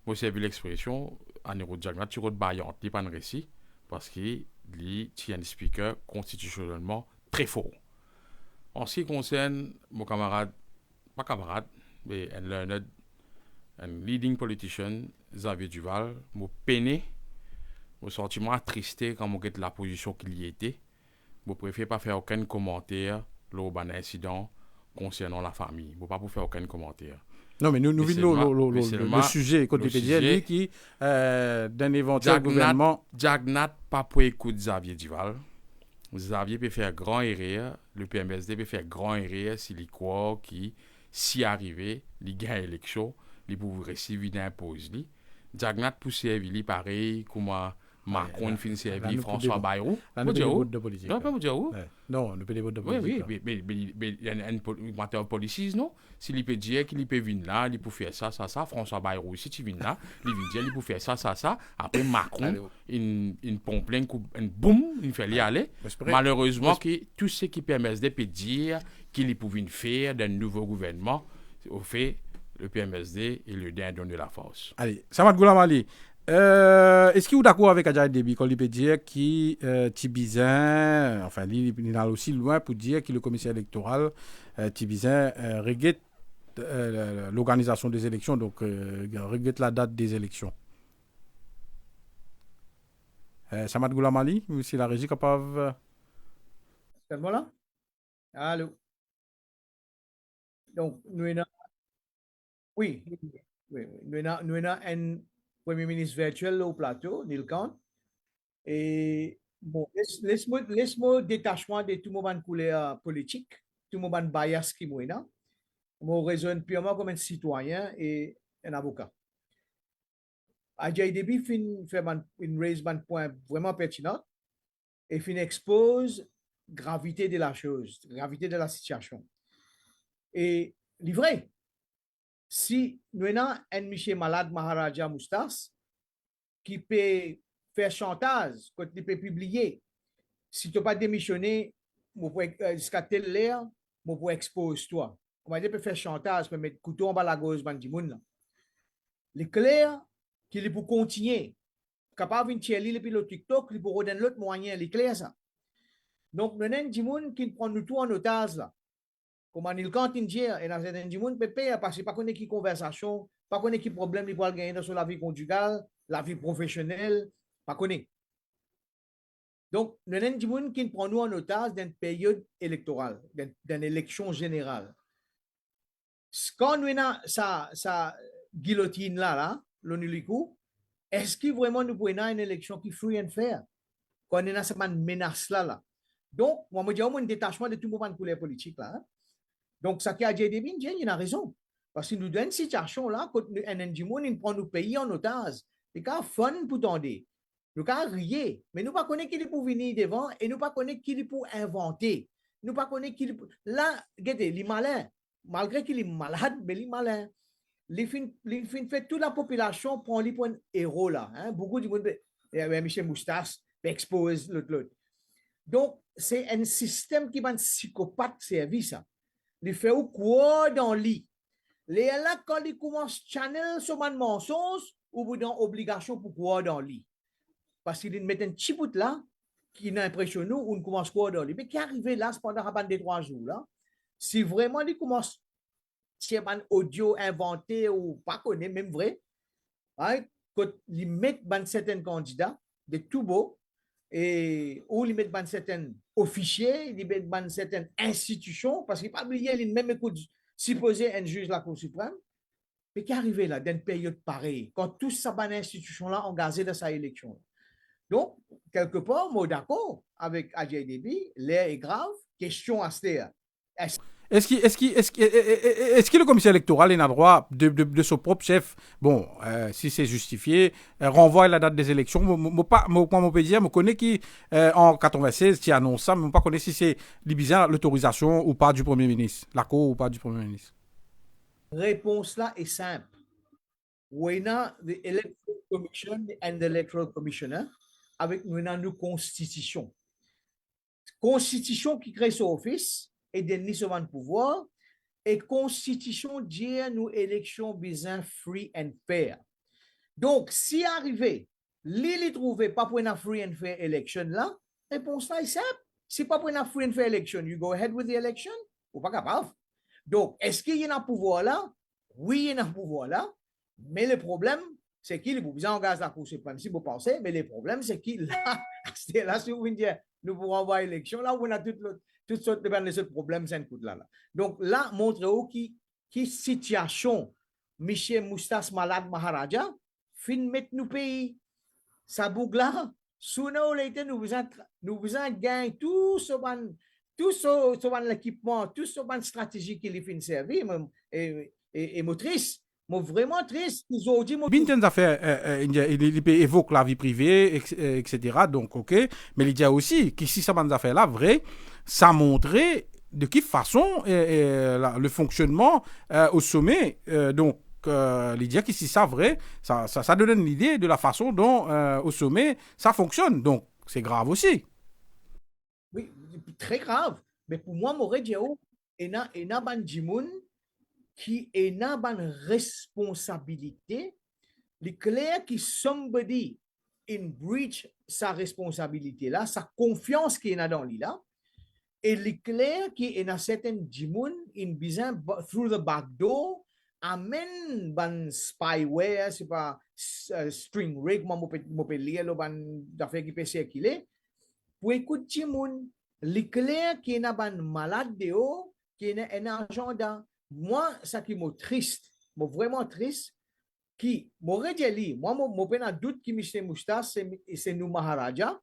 moi j'ai vu l'expression en Eurojagnat, tu routes baillant, il n'y a pas de récit, parce qu'il est un speaker constitutionnellement très fort. En ce qui concerne mon camarade, pas camarade, mais un learned, un leading politician, Xavier Duval, mon peiné, mon sentiment attristé quand je regarde la position qu'il y était. Je préfère pas faire aucun commentaire lors d'un incident concernant la famille. Je ne pas faire aucun commentaire. Non, mais nous vivons le sujet, quand tu dis qui d'un éventuel gouvernement. Jagnat pas pour écouter Xavier Duval. Xavier peut faire grand erreur, le PMSD peut faire grand erreur s'il croit qu'il, si arrivé, il gagne l'élection, il peut recevoir une impose. Jagnat pour servir pareil, comme Macron fin là, servi nous François pouvons- Bayrou. là, Moi, nous je pouvons où? de politique. Non, pas moi, je où? Ouais. Non, nous pouvons de Oui, politique. oui, mais il y a un matin politique, non? S'il peut dire qu'il peut venir là, il peut faire ça, François Bayrou, si tu viens là, il vient dire, il peut faire ça. Après, Macron, une pompe, un boum, il fait y aller. Malheureusement, tout ce qui permet de peut dire qu'il peut venir faire d'un nouveau gouvernement, au fait, le PMSD et le dindon de la force. Allez, Samad Goulamali, est-ce que vous êtes d'accord avec Adjaye Déby quand il peut dire que Tibizin, enfin, il est aussi loin pour dire que le commissaire électoral, Tibizin, regrette l'organisation des élections, donc regrette la date des élections. Samad Goulamali, si la régie est capable. C'est bon là? Allô? Donc, oui, nous avons un Premier ministre virtuel au plateau, Neil Kant. Et bon, laisse-moi détachement de tout le monde couleur politique, tout le monde bias qui est là. Moi, je raisonne purement comme un citoyen et un avocat. Adjaye Déby fait raise un point vraiment pertinent et expose gravité de la chose, gravité de la situation. Et livré, si nous avons un monsieur malade Maharaja Moustas qui peut faire chantage, quand il peut publier, si tu n'as pas démissionné, jusqu'à telle l'air, je peux exposer toi. On va dire peut faire chantage, peut mettre couteau en bas la gauche, les clairs qu'il peut continuer, capable de tirer le pilote TikTok, il peut redonner l'autre moyen, les clairs ça. Donc, nous avons des gens qui prennent nous tout en otage là. Comme il continue et dans certains gens peut payer parce que pas connaît qui conversation, pas connaît qui problème il peut gagner dans la vie conjugale, la vie professionnelle, pas connaît. Donc, nous avons des gens qui prennent nous en otage dans une période électorale, dans une élection générale. Quand nous avons sa guillotine là, l'ONU, est-ce que vraiment nous pouvons avoir une élection qui est free and fair? Quand nous avons cette menace là. Donc, moi, je dis, un détachement de tout le monde pour les politiques là. Hein? Donc, ça qui a dit Déby, il a raison. Parce que nous avons une situation là, quand nous prend nos pays en otage. C'est quand fun pour tendre. Nous avons rier. Mais nous ne connaissons pas qui pour venir devant et nous ne connaissons pas qui pour inventer. Nous ne connaissons pas qui pour. Là, regardez, les malins, malgré qu'il est malade, mais les malins, les fait toute la population prend lui pour un héros là. Hein? Beaucoup de monde, Michel Moustas, expose l'autre. Donc, c'est un système qui va un psychopathe service. Il fait au quoi dans lit. Les là, quand il commence channel sur un mensonge, ou vous dans obligation pour quoi dans lit. Parce qu'il met un petit bout là, qui n'impressionne nous, ou on commence quoi dans lit. Mais qui est arrivé là, pendant des 3 jours là, si vraiment il commence c'est un audio inventé ou pas connaît, même vrai, hein, quand il met certains candidats, de tout beau, et ou il met certains officiers, il met certaines institutions, parce qu'il n'y a pas oublié, il même écoute, supposé un juge de la Cour suprême, mais qui est arrivé là, dans une période pareille, quand tout ça, ban institution-là, engagé dans sa élection. Donc, quelque part, moi d'accord avec Adjaye Déby, l'air est grave, question à se faire. Est-ce que le commissaire électoral a droit de son propre chef, bon, si c'est justifié, renvoie la date des élections? Moi, peut dire, je connais qui, en 96, qui annonce ça, mais je ne connais pas si c'est bizarre l'autorisation ou pas du Premier ministre, la Cour ou pas du Premier ministre. Réponse là est simple. We have the Electoral Commission and the Electoral Commissioner avec nos constitution. Constitution qui crée son office et donne seulement le pouvoir, et constitution dit nous élections bien free and fair. Donc, si arrivé, l'île trouvé pas pour une free and fair election là, réponse là est simple. Si pas pour une free and fair election, you go ahead with the election, ou pas capable. Donc, est-ce qu'il y a un pouvoir là? Oui, il y a un pouvoir là, mais le problème, c'est qu'il vous engage la Cour suprême, si vous pensez, mais le problème, c'est qu'il là, c'est là, si vous voulez dire, nous pourrons avoir l'élection, là où on a toutes sortes de problèmes, c'est un coup de là. Donc là, montre-vous qui situation, Michel Moustas malade Maharaja, fin mettre nos pays, ça bouge là, sooner or later, nous besoin gagner tout ce l'équipement, tout ce stratégie qui les fait servir et motrice Moi, vraiment triste. Ils ont dit, moi, Binten affaires, il évoque la vie privée, etc. Donc, ok. Mais il dit aussi que si ça m'a affaires là, vrai, ça montrait de quelle façon le fonctionnement au sommet. Donc, il dit que si ça vrai, ça donne une idée de la façon dont au sommet ça fonctionne. Donc, c'est grave aussi. oui, très grave. Mais pour moi, moi, dit, il y a ban Jimoun qui est une responsabilité. Il est clair que somebody in breach sa responsabilité là, sa confiance qu'il y a dans lui là. Et il est clair qu'il y a certains Jimoun in besoin through the back door amène ban spyware, c'est pas string rig, moi peux lire le ban d'affaires qui peut circuler. Pour écouter Jimoun, il est clair qu'il y a ban malade de haut, qu'il y a un agenda. Moi, ça qui m'a triste, moi vraiment triste, qui m'aurait dit, moi, j'ai un doute que M. Moustas, c'est nous Maharaja.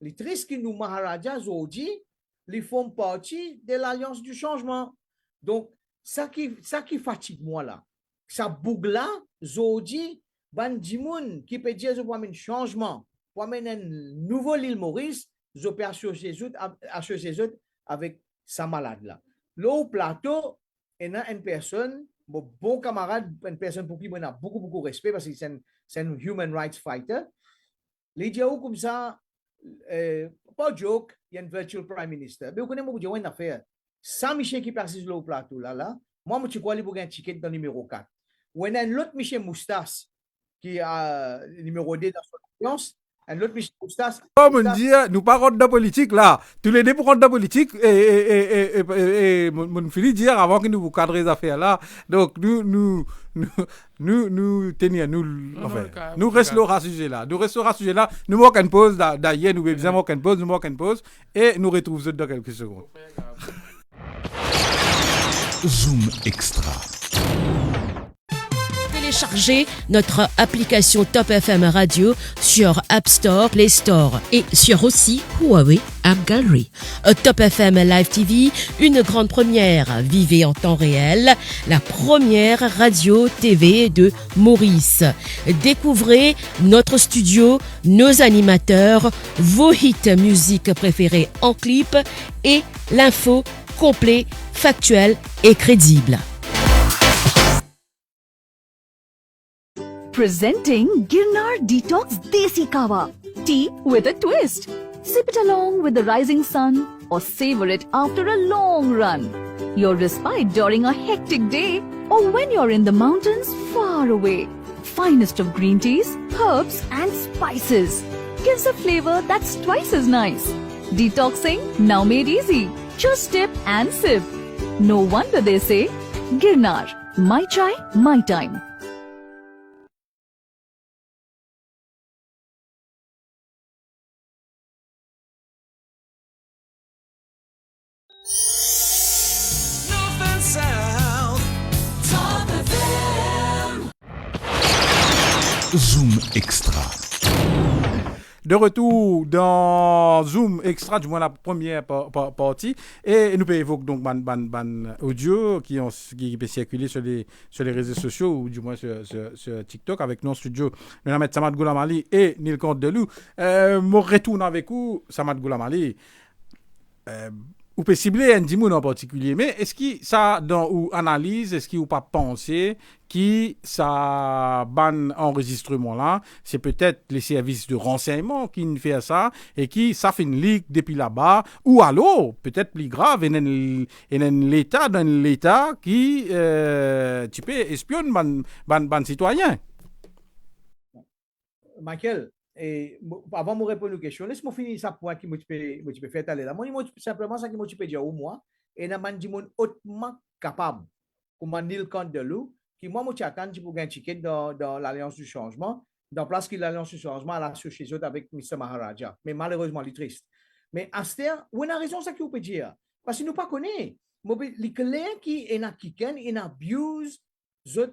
Les tristes que nous Maharaja ont dit, ils font partie de l'Alliance du changement. Donc, ça qui fatigue moi là, ça bougle là, ont dit, ban Dimoun qui peut dire, pour amener un changement, pour amener un nouveau l'île Maurice, je peux associer avec sa malade là. Là, au plateau, il y a une personne, mon bon camarade, une personne pour qui on a beaucoup de respect parce que c'est un human rights fighter. Les diaos comme ça, pas joke, il y a un virtual prime minister. Mais vous connaissez beaucoup de affaire. Sans Michel qui passe sur le plateau là, moi, je crois qu'il y a un ticket dans le numéro 4. Ou il y a un autre Michel Moustas qui a le numéro 2 dans son alliance. Un autre Michel Moustas. Comme on dit, nous parlons de politique là. Tous les deux pour de politique et mon fini dire avant que nous vous cadrez les affaires là. Donc nous tenir nous restons à ce sujet là. Nous restons à ce sujet là. Nous manquons une pause d'ailleurs nous besoin manquer une pause, nous manquons une pause et nous retrouvons dans quelques secondes. Zoom Extra. Téléchargez notre application Top FM Radio sur App Store, Play Store et sur aussi Huawei App Gallery. Top FM Live TV, une grande première. Vivez en temps réel la première radio TV de Maurice. Découvrez notre studio, nos animateurs, vos hits musique préférés en clip et l'info complet, factuel et crédible. Presenting Girnar Detox Desi Kawa. Tea with a twist. Sip it along with the rising sun or savor it after a long run. Your respite during a hectic day or when you're in the mountains far away. Finest of green teas, herbs and spices. Gives a flavor that's twice as nice. Detoxing now made easy. Just dip and sip. No wonder they say, Girnar, my chai, my time. Zoom Extra. De retour dans Zoom Extra, du moins la première partie, et nous pouvons évoquer donc ban audio qui peut circuler sur les réseaux sociaux ou du moins sur TikTok avec nos studios, nous avons Samad Goulamali et Nilkant Delou. Mon retour avec vous, Samad Goulamali. Ou peut cibler un dimoun en particulier, mais est-ce que ça, dans ou analyse, est-ce qu'il ou pas penser qui ça ban enregistrement là, c'est peut-être les services de renseignement qui ne fait ça et qui ça fait une ligue depuis là-bas, ou alors peut-être plus grave, il y a l'État qui tu peux espionner ban citoyen. Michael, et avant de me répondre aux questions, laisse-moi finir ça point qui me peux faire aller là. Moi, simplement ça qui me peut dire au moi, et n'a man dit mon hautement capable, comme Nilkant Delou, qui moi je attends pour gagner un ticket dans l'Alliance du changement, dans place que l'Alliance du changement à la chez eux avec Mr. Maharaja. Mais malheureusement, il est triste. Mais Aster, on a raison ça qu'il peut dire, parce que nous pas connaît. Les clairs qui est na kiken, il abuse ce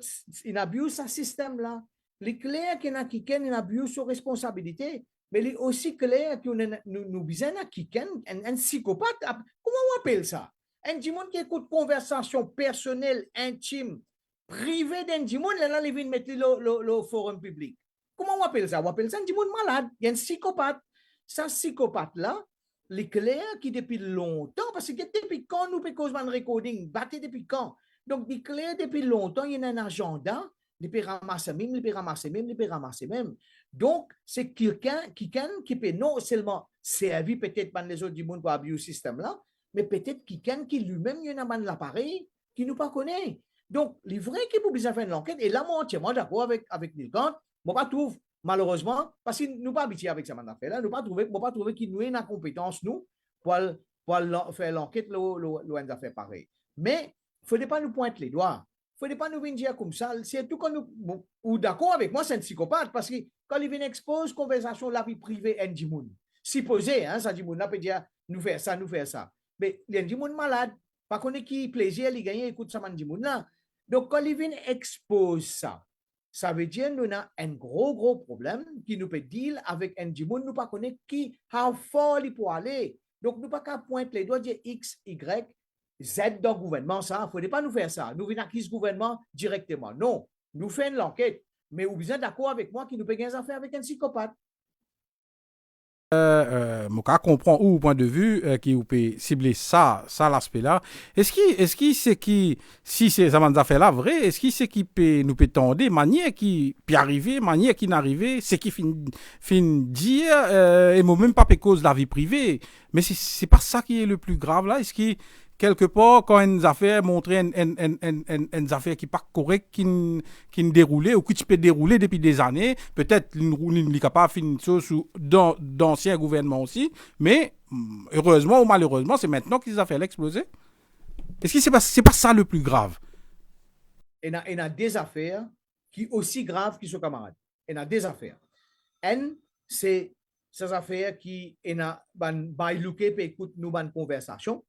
système là. Les clairs qui n'a kiken, il abuse sur responsabilité. Mais il est aussi clair que nous besoin na kiken, un psychopathe. Comment on appelle ça? Un dimon qui écoute conversation personnelle, intime privé d'un monde, là, ils viennent mettre le forum public. Comment on appelle ça? On appelle ça un monde malade. Il y a un psychopathe. Ça, psychopathe-là, les clairs qui depuis longtemps, parce que depuis quand nous faisons un recording, batté depuis quand? Donc, les clairs depuis longtemps, il y a un agenda, ils peuvent ramasser même, ils peuvent ramasser même, ils peuvent ramasser même. Donc, c'est quelqu'un qui peut non seulement servir peut-être par les autres du monde pour abuser ce système-là, mais peut-être quelqu'un qui lui-même, il y a un l'appareil qui nous pas connaît. Donc, les vrais qui peuvent faire l'enquête, et là, moi, entièrement d'accord avec Neil Kant, moi, pas trouve, malheureusement, parce que nous pas habitués avec ça affaire-là, nous pas trouver qu'il nous ait une compétence, nous, pour faire l'enquête, loin d'affaires pareil. Mais, il ne faut pas nous pointer les doigts. Il ne faut pas nous venir dire comme ça. C'est tout quand nous, ou d'accord avec moi, c'est un psychopathe, parce que quand il vient expose conversation la vie privée, un dimoun. Supposé, hein, ça dimoun, là peut dire, nous faire ça. Mais il y a un dimoun malade, pas qu'on ait qui plaisir, il gagne, écoute ça, man dimoun là. Donc, quand il vient expose ça veut dire que nous avons un gros problème qui nous peut deal avec un dimoun, nous ne pas connaître qui, how far il peut aller. Donc, nous ne pas qu'à pointer les doigts de X, Y, Z dans le gouvernement, ça, il ne faut pas nous faire ça. Nous venons acquis ce gouvernement directement. Non, nous faisons l'enquête. Mais vous êtes d'accord avec moi qu'il nous peut gagner affaire avec un psychopathe. Moka comprend ou point de vue qui peut cibler ça l'aspect-là. Est-ce qu'il c'est qui, si c'est ça affaire là vrai, est-ce qu'il c'est qui peut nous peut tendre manière qui peut arriver, manière qui n'arrive, c'est qui fin dire et moi même pas cause de la vie privée. Mais c'est pas ça qui est le plus grave là. Est-ce qu'il quelque part, quand une affaire montre une affaire qui n'est pas correcte, qui ne déroulait, ou qui peut dérouler depuis des années, peut-être il est capable de faire une chose d'anciens gouvernements aussi, mais heureusement ou malheureusement, c'est maintenant qu'ils ont fait l'exploser. Est-ce que c'est pas ça le plus grave? Il y a des affaires qui sont aussi graves que ce camarade. Il y a des affaires. C'est ces affaires qui écoutent nous une conversation.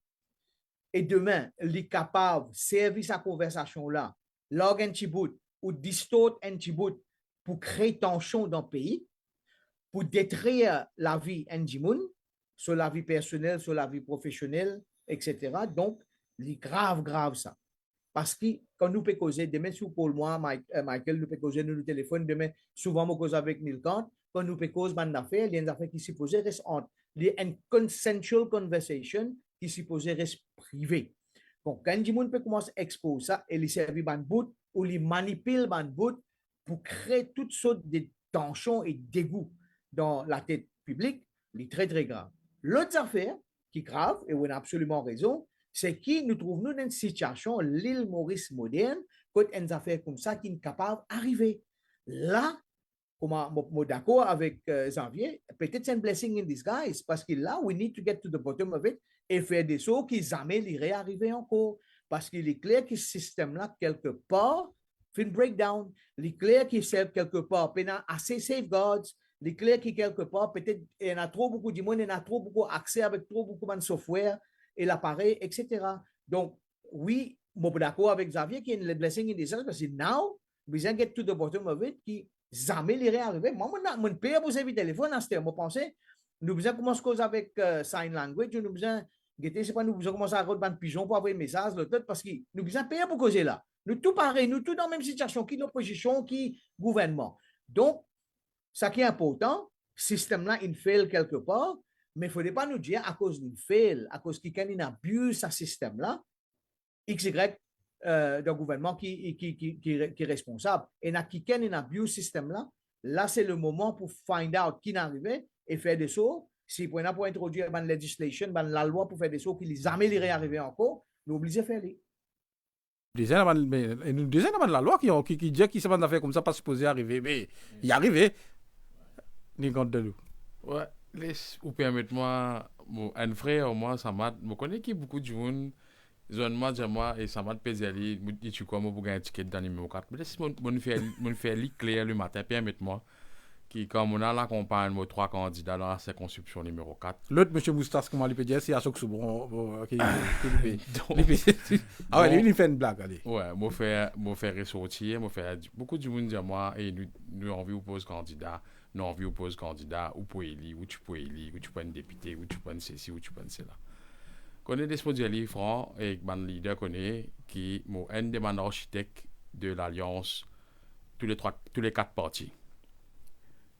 Et demain, il est capable de servir sa conversation-là, log un petit bout ou distort un petit bout pour créer tension dans le pays, pour détruire la vie individuelle, sur la vie personnelle, sur la vie professionnelle, etc. Donc, il est grave ça. Parce que quand nous pouvons causer, demain, si pour moi, Michael, nous pouvons causer nous téléphone, demain, souvent, nous causons avec Neil Kant, quand nous pouvons causer une affaire, il y a une affaire qui s'est posée, reste entre. Il y a une consensual conversation qui s'est posée, reste privée. Bon, quand les gens peut commencer à exposer ça, et les servir ban bout, ou les manipuler ban bout, pour créer toutes sortes de tensions et dégoûts dans la tête publique, c'est très, très grave. L'autre affaire qui est grave, et on a absolument raison, c'est que nous trouvons dans une situation, l'île Maurice moderne, quand une affaire comme ça qui est capable d'arriver. Là, comme je suis d'accord avec Xavier, peut-être c'est un blessing in disguise, parce que là, we need to get to the bottom of it et faire des choses qui jamais iraient arriver encore. Parce qu'il est clair que ce système-là, quelque part, fait une breakdown. Il est clair qu'il sert quelque part, il y a assez safeguards. Il est clair que quelque part, peut-être, il y en a trop beaucoup de monde, il y en a trop beaucoup accès avec trop beaucoup de software et l'appareil, etc. Donc, oui, je suis d'accord avec Xavier qui est le blessing in disguise, parce que now, we can get to the bottom of it, qui jamais l'irait arriver. Moi, je paye pour servir téléphone à ce terme. Je pensais, nous besoin commencer cause avec sign language, nous besoin c'est pas nous besoin commencer à rendre un pigeon pour avoir un message, parce que nous besoin payer pour causer là. Nous tout pareil, nous tout dans la même situation, qui l'opposition, qui gouvernement. Donc, ça qui est important, système là, il fail quelque part, mais il ne faudrait pas nous dire à cause d'une fail, à cause qu'il y a un abus ce système là, XY d'un gouvernement qui est responsable. Et n'a qui a un abus système là, là c'est le moment pour find out qui est arrivé et faire des choses. Si on a pour introduire une législation, la loi pour faire des choses qui les jamais iraient arriver encore, nous obligés de faire les. Nous disons la loi qui dit qu'il s'est pas fait comme ça, pas supposé arriver, mais il est arrivé. Ni compte de nous. Ouais, ou permettez-moi, un frère, moi, ça m'a. Je connais qui beaucoup de gens. Zonement de moi et ça m'a pesé ali dit tu comment pour gagner un ticket dans numéro 4 mais laisse mon faire clair le matin permettez-moi qui comme on a la campagne 3 candidats dans la circonscription numéro 4 l'autre monsieur Moustas comment il peut dire c'est à chaque soubron qui ah ouais il fait une blague allez ouais moi faire ressortir moi faire beaucoup de monde dire moi et nous envie ou pose candidat nous envie ou pose candidat ou pour élire ou tu peux élire ou tu peux un député ou tu peux un ceci ou tu peux un cela. Connais des modèles francs et ban leader connaît qui un demande architecte de l'Alliance, tous les 4 partis.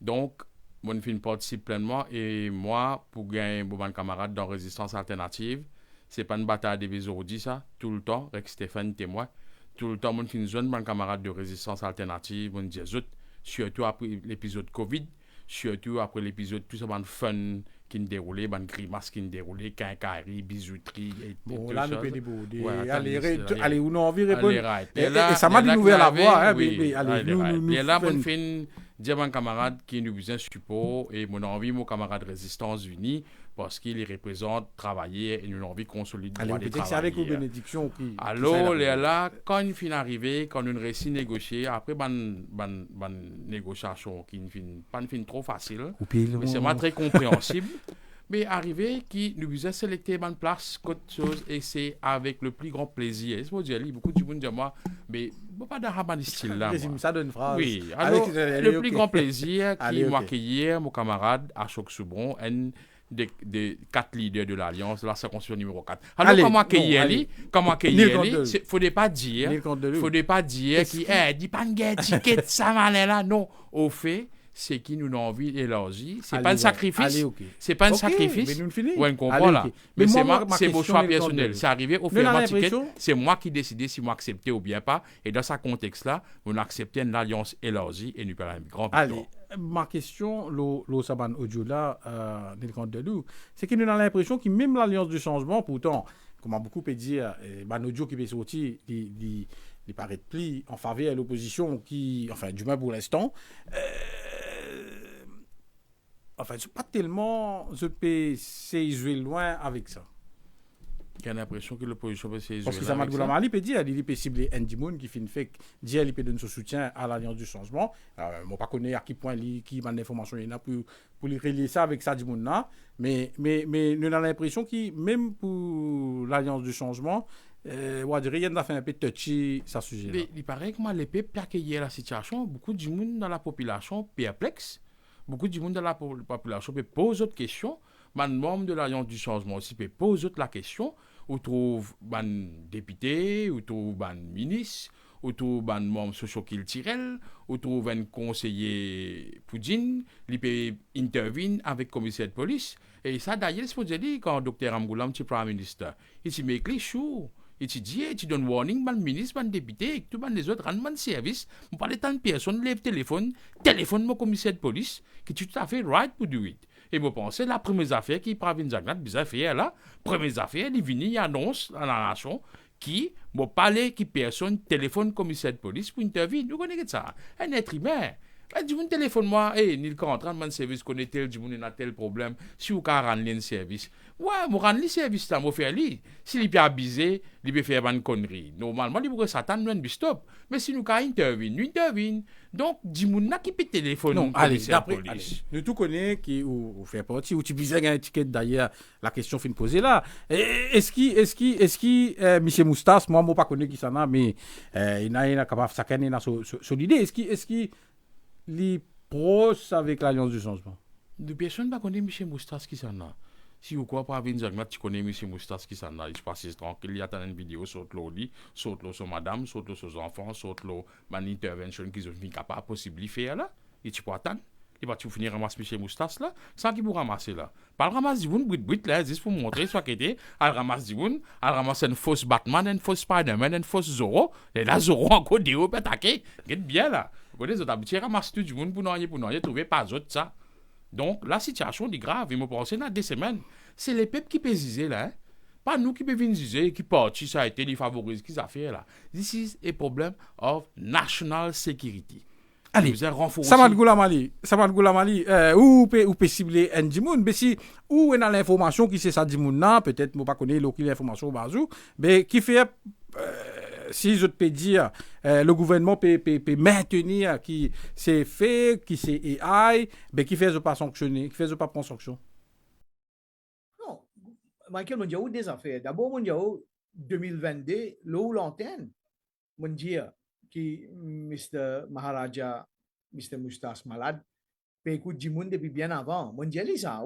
Donc, mon film participe pleinement et moi, pour gagner mon camarade dans Résistance Alternative, c'est pas une bataille des aujourd'hui ça, tout le temps, avec Stéphane témoin, tout le temps, mon film zone, mon camarade de Résistance Alternative, mon Jésus, surtout après l'épisode Covid, surtout après l'épisode tout ça, mon fun qui nous déroulait, mon grimace qui nous déroulait, quincaillerie, bijouterie et bon, tout là, ça. nous pouvons des Ouais, allez, où nous envie de répondre. Et ça m'a dit nouvelle à voir, hein, oui, allez, nous, et là, mon fin, dire mon camarade qui nous besoin support et mon envie, mon camarade Résistance Unie, parce qu'il représente travailler et nous envie de consolider le droit des travailleurs. C'est avec vos bénédictions qui... Alors, là, quand il finit arrivé, quand on réussit à négocier, après, négociation qui ne finit pas trop facile, mais c'est pas très compréhensible. Mais arrivé qui nous faisait sélecter une place, quelque chose, et c'est avec le plus grand plaisir. C'est pour dire, beaucoup de monde dit moi, mais pas dans style là. Ça donne une phrase. Oui, alors, le plus grand plaisir qui m'a accueilli, mon camarade Ashok Soubron, un des 4 leaders de l'Alliance de la circonscription numéro 4. Alors, comment accueillir il faudrait pas dire qu'il dit pas de guerre, ticket, ça m'allait là. Non, au fait, c'est qui nous a envie d'élargir. C'est pas un sacrifice. C'est pas un sacrifice. Ouais, on comprend là. Mais c'est mon choix personnel. C'est arrivé au fait ma ticket. C'est moi qui décidais si moi acceptais ou bien pas. Et dans ce contexte-là, on acceptait une alliance élargie et nous perdons un grand victoire. Allez, ma question, l'eau saban audio là, c'est que nous avons l'impression que même l'alliance du changement, pourtant, comme beaucoup peut dire, audio qui peut sortir, il paraît plus en faveur de l'opposition qui, enfin, du moins pour l'instant, enfin, c'est pas tellement je peux s'éjouer loin avec ça. J'ai l'impression que l'opposition peut s'éjouer. Parce que Samad Goulamali peut dire, il peut cibler Andy Moon qui fait une fait dire il peut donner son soutien à l'Alliance du changement. Moi pas connais à quel point qui m'a l'information il a pour relier ça avec ça du monde là, mais nous avons l'impression que même pour l'Alliance du changement on dirait qu'il a fait un peu touchy ça sujet là. Il paraît que moi les peuples accueillir la situation, beaucoup de monde dans la population perplexe. Beaucoup de monde dans la population peut poser d'autres questions. Les membres de l'Alliance du changement aussi peut poser la question. On trouve des députés, on trouve des ministres, on trouve des membres sociaux culturels, on trouve un conseiller Poudine, il peut intervenir avec le commissaire de police. Et ça, d'ailleurs, c'est pour dire quand le Dr Amgoulam, le Premier ministre, il dit mais les choux. Et tu dis, tu donnes warning, ban ministre, ban député, et tout les autres rendent ban service. On parle de tant de personnes, lève téléphone mon commissaire de police, qui est tout à fait right pour do it. Et moi pense la première affaire qui parvient Zagnat, bizarre affaire là, première affaire, il vient, il annonce à la nation qui m'a parlé qui personne téléphone commissaire de police pour intervenir. Vous connaissez ça? Un être humain. Du monde téléphone moi, Nil quand rentre dans service connaît tel du monde a tel problème, si vous can rendre le service. Ouais, moi rendre le service là, moi faire lui. Si il peut abuser, il peut faire une connerie. Normalement, il pourrait s'attendre un stop. Mais si nous can intervenir. Donc du monde n'a qui peut téléphone. Non, allez, d'après nous tout connaît qui ou fait partie ou tu bisais un ticket d'ailleurs, la question fin posée là. Est-ce qui monsieur Moustas, moi pas connais qui ça n'a mais il n'a capable chacun n'a son idée. Est-ce qui les proches avec l'Alliance du changement. De personne ne connaît M. Moustas qui s'en a. Si vous croyez pas venir Zagnat, tu connais M. Moustas qui s'en a. Il se passe tranquille. Il y a une vidéo sur l'Oli, sur sur madame, sur ses enfants, sur une intervention qu'ils ont fini capable possible de faire là. Et tu peux attendre. Il va tout finir ramasser M. Moustas là. Sans qu'il vous ramasser là. Pas le ramasse du monde, brut là, juste pour montrer soit qu'il était. Elle ramasse du monde. Elle ramasse une fausse Batman, une fausse Spider-Man, une fausse Zorro. Et là, Zorro encore des hauts, attaqué. Get bien là. Vous voyez, les autres habitués ramassent tout du monde pour n'en trouver pas d'autres ça. Donc, la situation est grave. Il m'a pensé dans 2 semaines. C'est les peuples qui peuvent ziser là. Hein? Pas nous qui peuvent venir ziser, qui partent, ça a été, les favorisent, qui ça fait là. This is a problem of national security. Allez, Samad Goulamali, où peut cibler un Dimoun, mais si, où on a l'information qui c'est ça Dimoun là, peut-être, moi pas connaître l'information au bazou, mais qui fait, si je peux dire, le gouvernement peut maintenir qui c'est fait, qui c'est AI, mais qui fait pas sanctionner, qui fait pas prendre sanction. Non, Michael, on dit où des affaires. D'abord, on dit où 2022, l'eau l'antenne, on dit qui Mr. Maharaja, Mr. Moustas malade, peut écouter du monde depuis bien avant. On dit ça.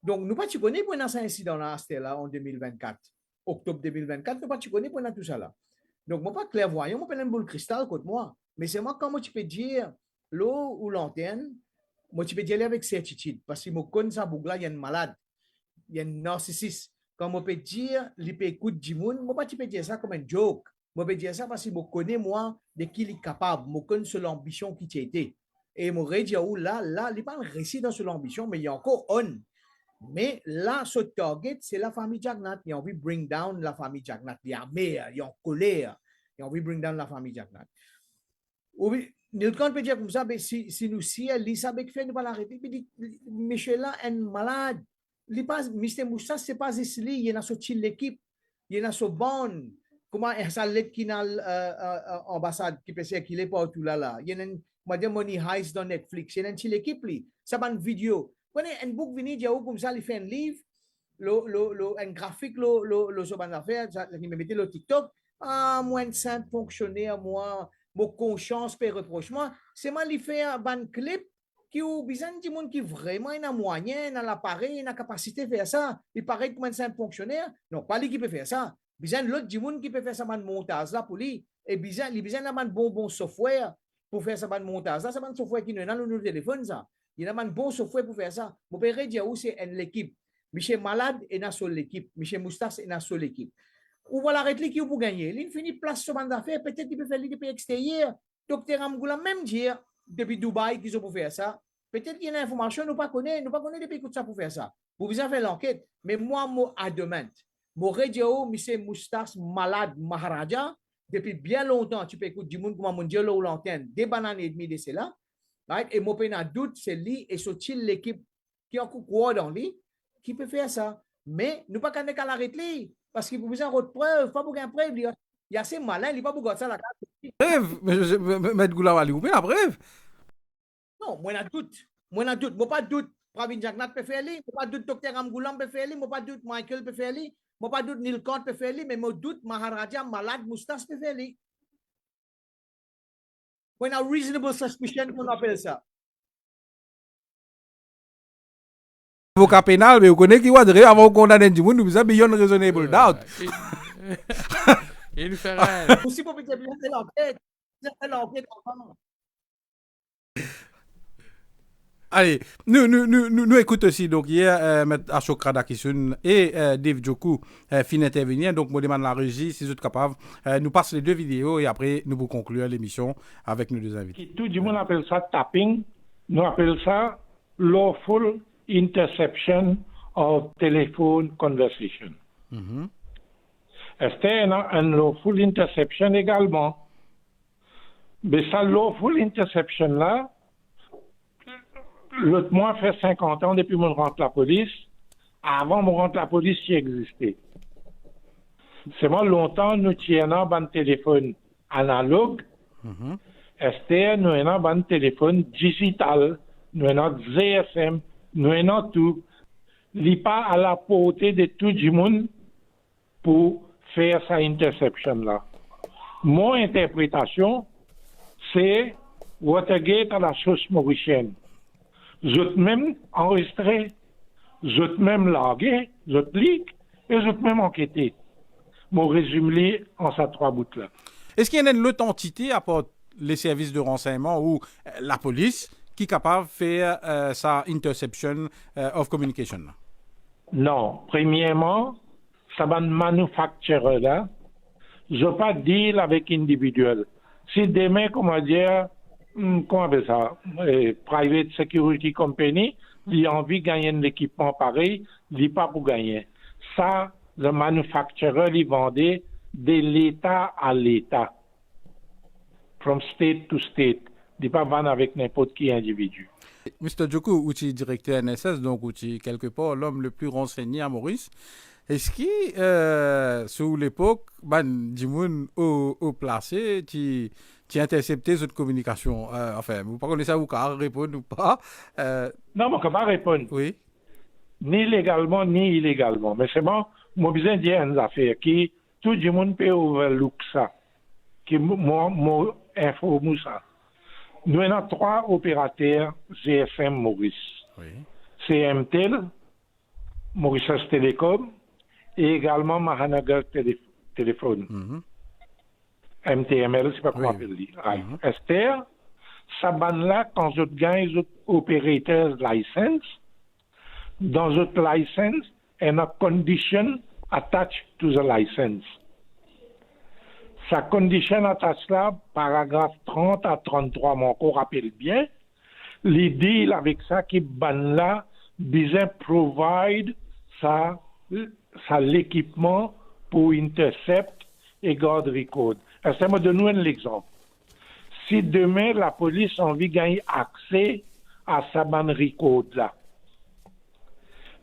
Donc, nous pas tu connais pour un incident là, c'était là en 2024, octobre 2024, nous pas tu connais pour tout ça là. Donc, moi, pas clairvoyant, moi, pas une boule de cristal contre moi. Mais c'est moi, comment tu peux dire l'eau ou l'antenne, moi, tu peux dire avec certitude. Parce que moi, connais ça, bougla, il y a une malade, il y a un narcissiste. Quand moi, peux dire, il peut écouter du monde, moi, pas tu peux dire ça comme un joke. Moi, peux dire ça parce que moi, connais, moi, de qui il est capable. Moi, connais sur l'ambition qui t'a été. Et moi, je dis, oh, là, il n'est pas réussi dans sur l'ambition, mais il y a encore on. Mais là, ce target, c'est la famille Jagnat. Ils ont envie de bring down la famille Jagnat. Ils sont amer, ils ont colère. Ils ont envie de bring down la famille Jagnat. Nous, quand on peut dire comme ça, si nous, si elle ça, fait, nous pas l'arrêter. Monsieur là, un malade. Mr. Moussa, c'est pas ici, il y a sorti l'équipe, il y a ce bon. Comment ça l'aide qui n'a l'ambassade qui peut circuler partout là. Il y a une Madame Money Heist dans Netflix. Il y a une l'équipe, ça va une vidéo. Quand un book vient dire comme ça, il fait un livre, un graphique, ce ban d'affaires, il me mettait le TikTok. Ah, moi, un simple fonctionnaire, moi, mon conscience, peut reprochement. C'est moi, il fait un ban clip qui ou besoin de monde qui vraiment a moyen, a l'appareil, a la capacité de faire ça. Il paraît comme un simple fonctionnaire. Non, pas lui qui peut faire ça. Besoin de l'autre monde qui peut faire ça ban montage là pour lui. Et besoin d'avoir un bon software pour faire ça ban montage là. C'est un software qui n'est pas dans le téléphone ça. Il y a un bon software pour faire ça. Mon père dit où c'est l'équipe. Michel Malade est dans son l'équipe. Michel Moustas est dans son l'équipe. Ou voilà arrêter qui pour gagner. Il finit place sur bande d'affaires. Peut-être qu'il peut faire depuis l'extérieur. Docteur Amgoula même dire depuis Dubaï qu'ils ont pour faire ça. Peut-être qu'il y a une information nous pas connaît depuis que ça pour faire ça. Vous besoin faire l'enquête. Mais moi à demain. Mon radio Michel Moustas Malade Maharaja depuis bien longtemps. Tu peux écouter du monde comme mon Dieu ou l'antenne. Des bananes et demi de cela. Right? Et mon pénal doute, c'est lui et c'est l'équipe qui a quoi dans lui qui peut faire ça. Mais nous pas qu'à l'arrêter parce qu'il faut besoin de preuve, pas pour une preuve. Il y a assez malin, il n'est pas pour ça la carte. Preuve, M. Goulawali, vous pouvez la preuve? Non, moi n'a doute. Moi n'a doute. Moi pas doute. Pravin Jagnat peut faire lui. Moi pas doute Dr. Amgoulam peut faire lui. Moi pas doute Michael peut faire lui. Moi pas doute Nilkant peut faire lui. Mais moi doute Maharaja Malade Moustas peut faire lui. When a reasonable suspicion qu'on appelle ça. Avocat pénal, mais vous connaissez qui va dire avant qu'on condamne du monde, nous avons beyond reasonable doubt. Il fait rien. Aussi pour bien faire l'enquête. Allez, nous écoutons aussi, donc hier, M. Ashok Radakishun et Dave Djokou fin intervenir, donc moi demande la régie, si vous êtes capable, nous passons les deux vidéos et après nous vous conclure l'émission avec nos deux invités. Tout le monde appelle ça tapping, nous appelons ça lawful interception of telephone conversation. C'était un lawful interception également. Mais ça, lawful interception là, l'autre mois fait 50 ans depuis que je rentre la police. Avant de rentrer la police, qui existait. C'est moi longtemps, nous avons un téléphone analogue. C'était nous avons un téléphone digital. Nous avons GSM. Nous avons tout. Il n'est pas à la portée de tout le monde pour faire sa interception là. Mon interprétation, c'est Watergate à la sauce mauricienne. Je même enregistré, je même largué, je clique et je même enquêté. Mon résumé en ces trois bouts là. Est-ce qu'il y a une autre entité à part les services de renseignement ou la police qui est capable de faire sa interception of communication? Non. Premièrement, ça va manufacturer là. Je ne pas deal avec individuel. Si demain, comment dire, comment on appelle ça, private security company, il a envie de gagner un équipement pareil, il n'est pas pour gagner. Ça, le manufacturer, il vendait de l'État à l'État. From state to state. Il n'est pas vendre avec n'importe qui individu. Mr. Djokou, vous êtes directeur NSS, donc vous êtes quelque part l'homme le plus renseigné à Maurice. Est-ce que, sous l'époque, Djimoun au placé, tu intercepté cette communication? Enfin, vous ne connaissez ça, vous pouvez répondre ou pas? Non, je ne peux pas répondre. Oui. Ni légalement, ni illégalement. Mais c'est bon, moi, besoin de dire une affaire qui, tout le monde peut overlook ça. Qui, moi, informe ça. Nous avons 3 opérateurs GSM Maurice. Oui. CMTEL, Mauritius Telecom, et également Mahanagar Téléphone. MTML, c'est pas quoi appeler. Right. Esther, ça ban là quand je gagne un operator's license, dans votre license, and a condition attached to the license. Sa condition attached là, paragraphe 30 à 33, mon corps rappelle bien, l'idée avec ça qui ban là, besoin provide ça l'équipement pour intercept et garde record. Est-ce que je donne un exemple? Si demain la police a envie de gagner accès à sa ban record là,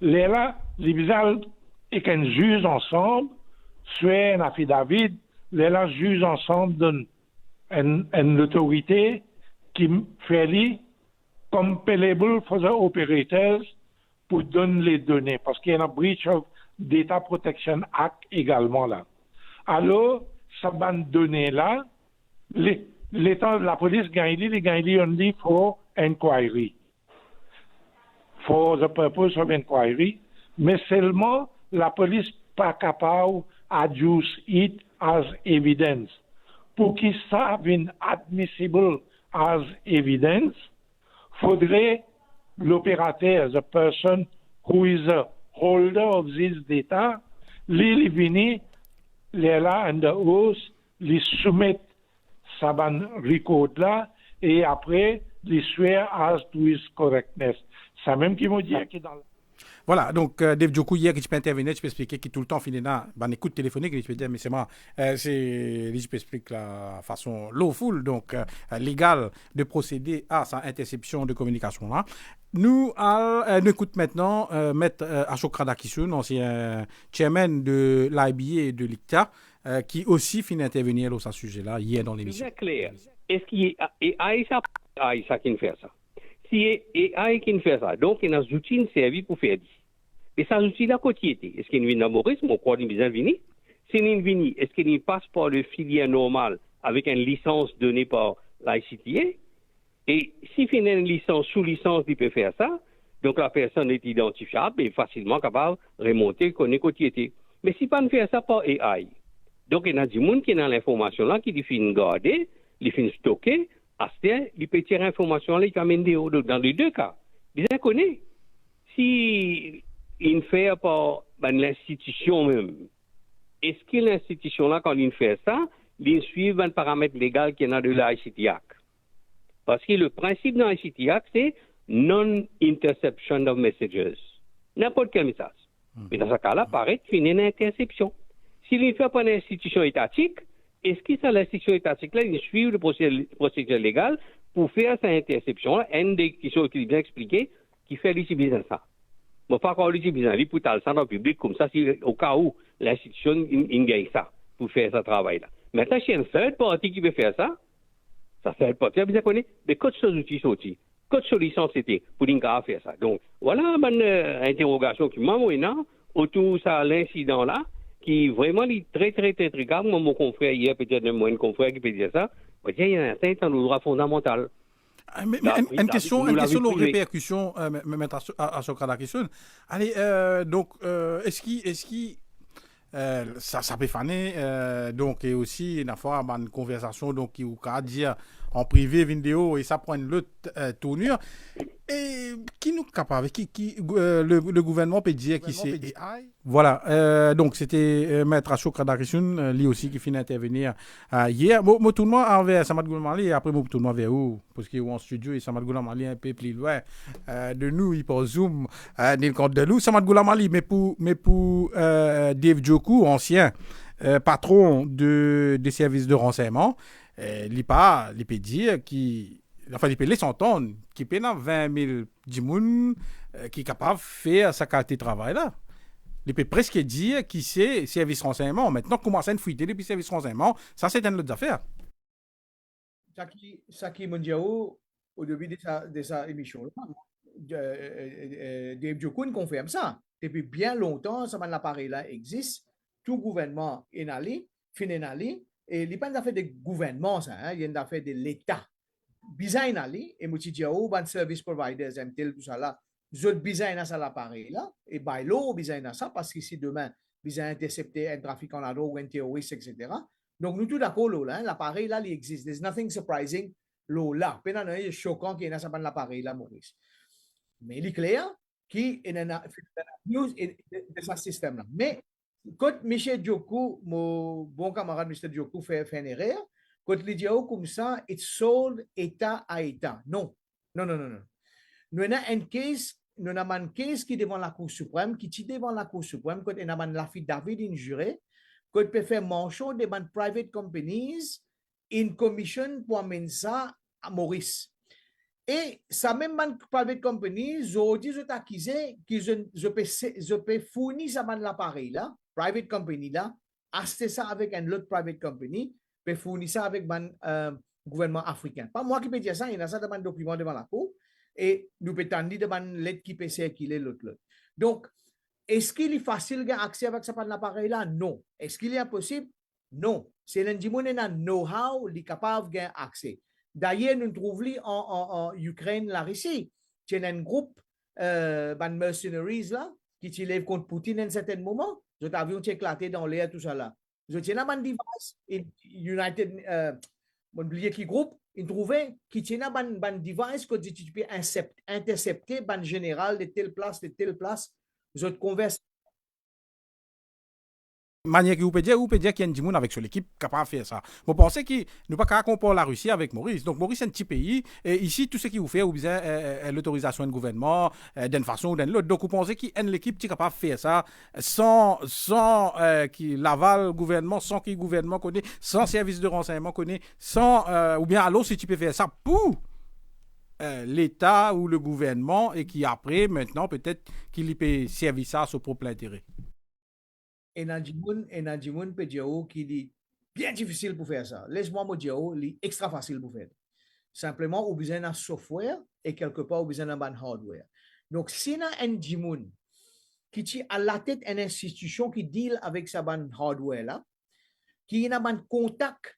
là, les bizarres et qu'un juge ensemble, soit un affidavit, là, juge ensemble donne une autorité qui fait compellable for the operators pour donner les données, parce qu'il y a un breach of Data Protection Act également là. Alors, ça bande données là, la police gagne only for inquiry, for the purpose of inquiry, mais seulement la police pas capable adduce it as evidence. Pour qu'il soit admissible as evidence, faudrait l'opérateur, the person who is a holder of this data, les venir, les là, and the host, les soumettre sa ban record là, et après, les swear as to his correctness. C'est même qui me dit que dans Voilà, donc Dave Djokou, hier, que tu peux intervenir, tu peux expliquer qui tout le temps finit dans une écoute téléphonique, tu peux dire, mais c'est moi, je peux expliquer la façon lawful, donc légale, de procéder à sa interception de communication là. Nous écoute maintenant Maître Ashok Radhakrishnan, ancien chairman de l'IBA et de l'ICTA, qui aussi finit d'intervenir sur ce sujet-là hier dans l'émission. C'est clair. Est-ce qu'il y a AI ça qui fait ça? Si AI qui fait ça, donc il y a des outils qui servent pour faire ça. Et ces outils-là, côté est-ce qu'il y a une Maurice, mon quoi, il vient venir? Si il vient, est-ce qu'il passe par le filière normal avec une licence donnée par l'ICTA? Et s'il fait une licence sous licence, il peut faire ça. Donc la personne est identifiable et facilement capable de remonter, connaître côté. Mais si pas faire ça par AI, donc il y a du monde qui est dans l'information là, qui finit garder, il finit stocker. Il peut tirer l'information là, il amène des hauts. Dans les deux cas, bien connaît. Si il fait par l'institution même, est-ce que l'institution là, quand il fait ça, il suit un paramètre légal qui est dans de l'ICT Act? Parce que le principe dans l'ICT Act, c'est non-interception of messages. N'importe quel message. Mais dans ce cas-là, paraît qu'il y a une interception. S'il ne fait pas une institution étatique, est-ce que ça, l'institution étatique-là, il suit le procédure légal pour faire cette interception-là? Une des questions qui est bien expliquée, qui fait l'utiliser ça. Mais pas encore l'utiliser pour t'aller ça dans le public comme ça, si, au cas où l'institution gagne ça, pour faire ce travail-là. Maintenant, s'il y a une third party qui veut faire ça, ça third party, vous connaissez, mais quand ce outils sortis, quand ce licence c'était pour faire ça. Donc, voilà une interrogation qui m'a envoyé autour de l'incident-là, qui vraiment est très, très, très, très grave. Mon confrère hier, peut-être un confrère qui peut dire ça, il y a une atteinte dans le droit fondamental. Mais une question de répercussion, Maître Ashok Radhakrishnan. Allez, donc, est-ce qu'il ça peut faner, donc, et aussi, une fois, une conversation, donc, qui vous dire en privé, vidéo, et ça prend une autre tournure. Et qui nous capable, le gouvernement peut dire qui c'est AI? Voilà, donc c'était Maître Ashok Radhakrishnan, lui aussi qui finit d'intervenir hier. Moi, tout le monde envers Samad Goulamali, et après, moi, tout le monde vers où? Parce qu'il est en studio, et Samad Goulamali est un peu plus loin de nous, il peut Zoom, dans le compte de nous. Samad Goulamali, mais pour Dave Djokou, ancien patron des services de renseignement, il peut dire qu'il. Enfin, il peut laisser entendre qu'il peut y avoir 20 000 djimoun qui est capable de faire sa qualité de travail là. Il peut presque dire qu'il c'est service renseignement. Maintenant, commencer à fuiter depuis service renseignement, ça c'est une autre affaire. Ça qui m'a dit au début de sa émission, Dave Djokou confirme ça. Depuis bien longtemps, ça l'appareil là existe. Tout gouvernement est allé, finit allé. Et il n'y a pas d'affaire de gouvernement, ça, hein? Il y a une affaire de l'État. Bizarre ali et moi dis ban service providers MTL tout ça là je bizarre dans ça l'appareil là et by law bizarre dans ça parce que si demain bizarre intercepter un trafiquant la drogue ou un terroriste etc Donc, nous tous d'accord, là, l'appareil, là, il existe. There's nothing surprising, là. Pendant il est choquant qu'il y ait un appareil, là, Maurice. Mais il est clair qu'il y a une news de ce système-là. Mais, quand M. Djokou, mon bon camarade M. Djokou fait une erreur, quand il dit comme ça, it's sold État à État. Non. Nous avons un case qui est devant la Cour suprême, qui est devant la Cour suprême, quand on a l'affidavit d'une juré, quand on peut faire mention de private companies in commission pour amener ça à Maurice. Et ça même private companies, aujourd'hui, je t'accusé que je peux fournir ça l'appareil là, private company là, acheter ça avec un autre private company, peut fournir ça avec un gouvernement africain. Pas moi qui peux dire ça, il y a ça dans un document devant la Cour. Et nous pouvons tendre devant l'aide qui peut circuler l'autre. Donc, est-ce qu'il est facile d'avoir accès avec ce appareil-là? Non. Est-ce qu'il est impossible? Non. C'est l'un qui a know-how, il est capable d'avoir accès. D'ailleurs, nous trouvons en Ukraine, la Russie, il y a un groupe de mercenaries là, qui se lève contre Poutine à un certain moment. Nous avions éclaté dans l'air, tout ça là. Nous avons un device, United, oublié qui groupe, ils trouvaient qu'il y a un device que tu peux intercepter un général de telle place, vous autres conversez. Manière que vous pouvez dire qu'il y a un monde avec l'équipe capable de faire ça. Vous pensez que nous pas qu'à comparer la Russie avec Maurice. Donc Maurice c'est un petit pays et ici tout ce qui vous fait, vous besoin l'autorisation du gouvernement d'une façon ou d'une autre. Donc vous pensez qu'il y a une équipe qui est capable de faire ça sans qui l'aval gouvernement, sans que le gouvernement connaît, sans service de renseignement connaît, sans ou bien alors si tu peux faire ça pour l'État ou le gouvernement et qui après maintenant peut-être qu'il peut servir ça à son propre intérêt. Et Nadjimoun peut dire qu'il est bien difficile pour faire ça. Laisse-moi me dire, il est extra facile pour faire. Simplement, on a besoin d'un software et quelque part, on a besoin d'un hardware. Donc, si on a un Jimoun qui est à la tête d'une institution qui deal avec sa hardware là, qui a un contact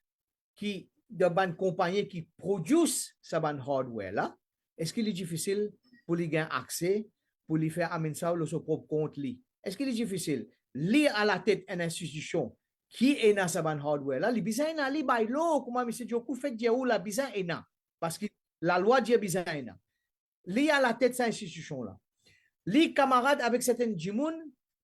qui de une compagnie qui produit sa hardware là, est-ce qu'il est difficile pour lui gagner accès, pour lui faire amener ça sur son propre compte? Est-ce qu'il est difficile? Li à la tête d'une institution qui est dans sa hardware là, li besoin na li by law, comment M. Djokou fait dire la besoin est na parce que la loi dit besoin na. Li à la tête de cette institution là. Li camarade avec certains Jimoun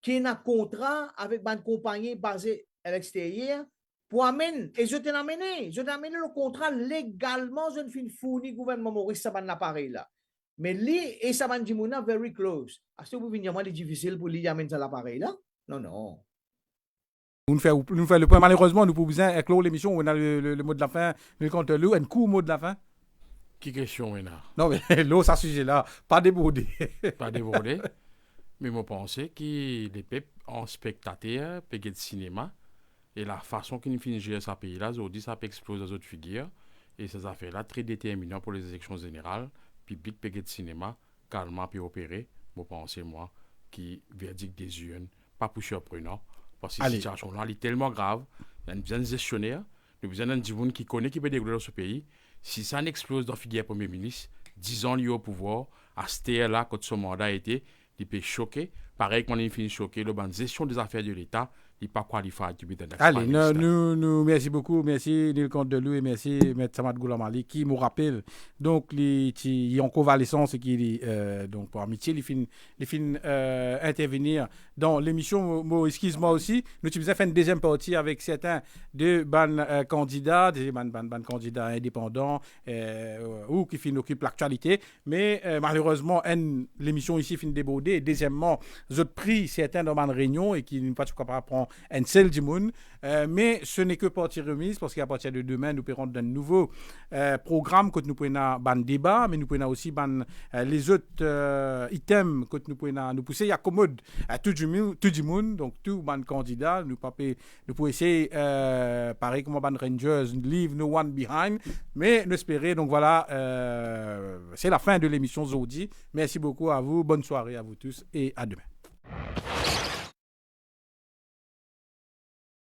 qui a un contrat avec une compagnie basée à l'extérieur pour amener et je t'ai amené le contrat légalement je ne finis fournir gouvernement Maurice ça l'appareil là. Mais li et ça ban Jimoun very close. Est-ce que vous venez moi difficile pour li amener ça l'appareil là? Non. Nous faisons le point. Malheureusement, nous pouvons éclore l'émission où on a le mot de la fin, le compte l'eau, un court mot de la fin. Qui question, Ménard? Non, mais l'eau, ça sujet-là, pas débordé. Pas débordé. Mais je pense que les peuples en spectateur, pégué de cinéma, et la façon qu'ils finissent de gérer ce pays-là, aujourd'hui, ça peut exploser aux autres figures. Et ces affaires-là, très déterminantes pour les élections générales, public, pégué de cinéma, calmement puis opéré, je pense, moi, qui verdict des urnes. Pas pour surprenant, parce que la situation-là est tellement grave. Il y a besoin de gestionnaire, il y a besoin d'un monde qui connaît, qui peut dérouler dans ce pays. Si ça n'explose dans la figure Premier ministre, 10 ans lié au pouvoir, à ce terre-là, quand son mandat a été, il peut choquer. Pareil, quand il finit choqué, la gestion des affaires de l'État, il n'est pas qualifié à être un Allez, nous merci beaucoup, merci Nil Comte de Lou et merci M. Samad Goulamali qui me rappelle donc il y a en convalescence et qui donc pour amitié il fin intervenir dans l'émission. Excuse-moi aussi, nous avons fait une deuxième partie avec certains de candidats, des candidats indépendants ou qui fin occupent l'actualité, mais malheureusement l'émission ici fin débordée et deuxièmement j'ai pris certains dans ma réunion et qui ne pas capable prendre un seul Jimoun, mais ce n'est que partie remise parce qu'à partir de demain nous pourrons d'un nouveau programme que nous pouvons ban débat, mais nous pouvons aussi ban les autres items que nous pouvons nous pousser à commode tout Jimoun, donc tout ban candidat nous pouvons essayer pareil comme ban Rangers leave no one behind, mais nous espérer donc voilà c'est la fin de l'émission aujourd'hui. Merci beaucoup à vous, bonne soirée à vous tous et à demain.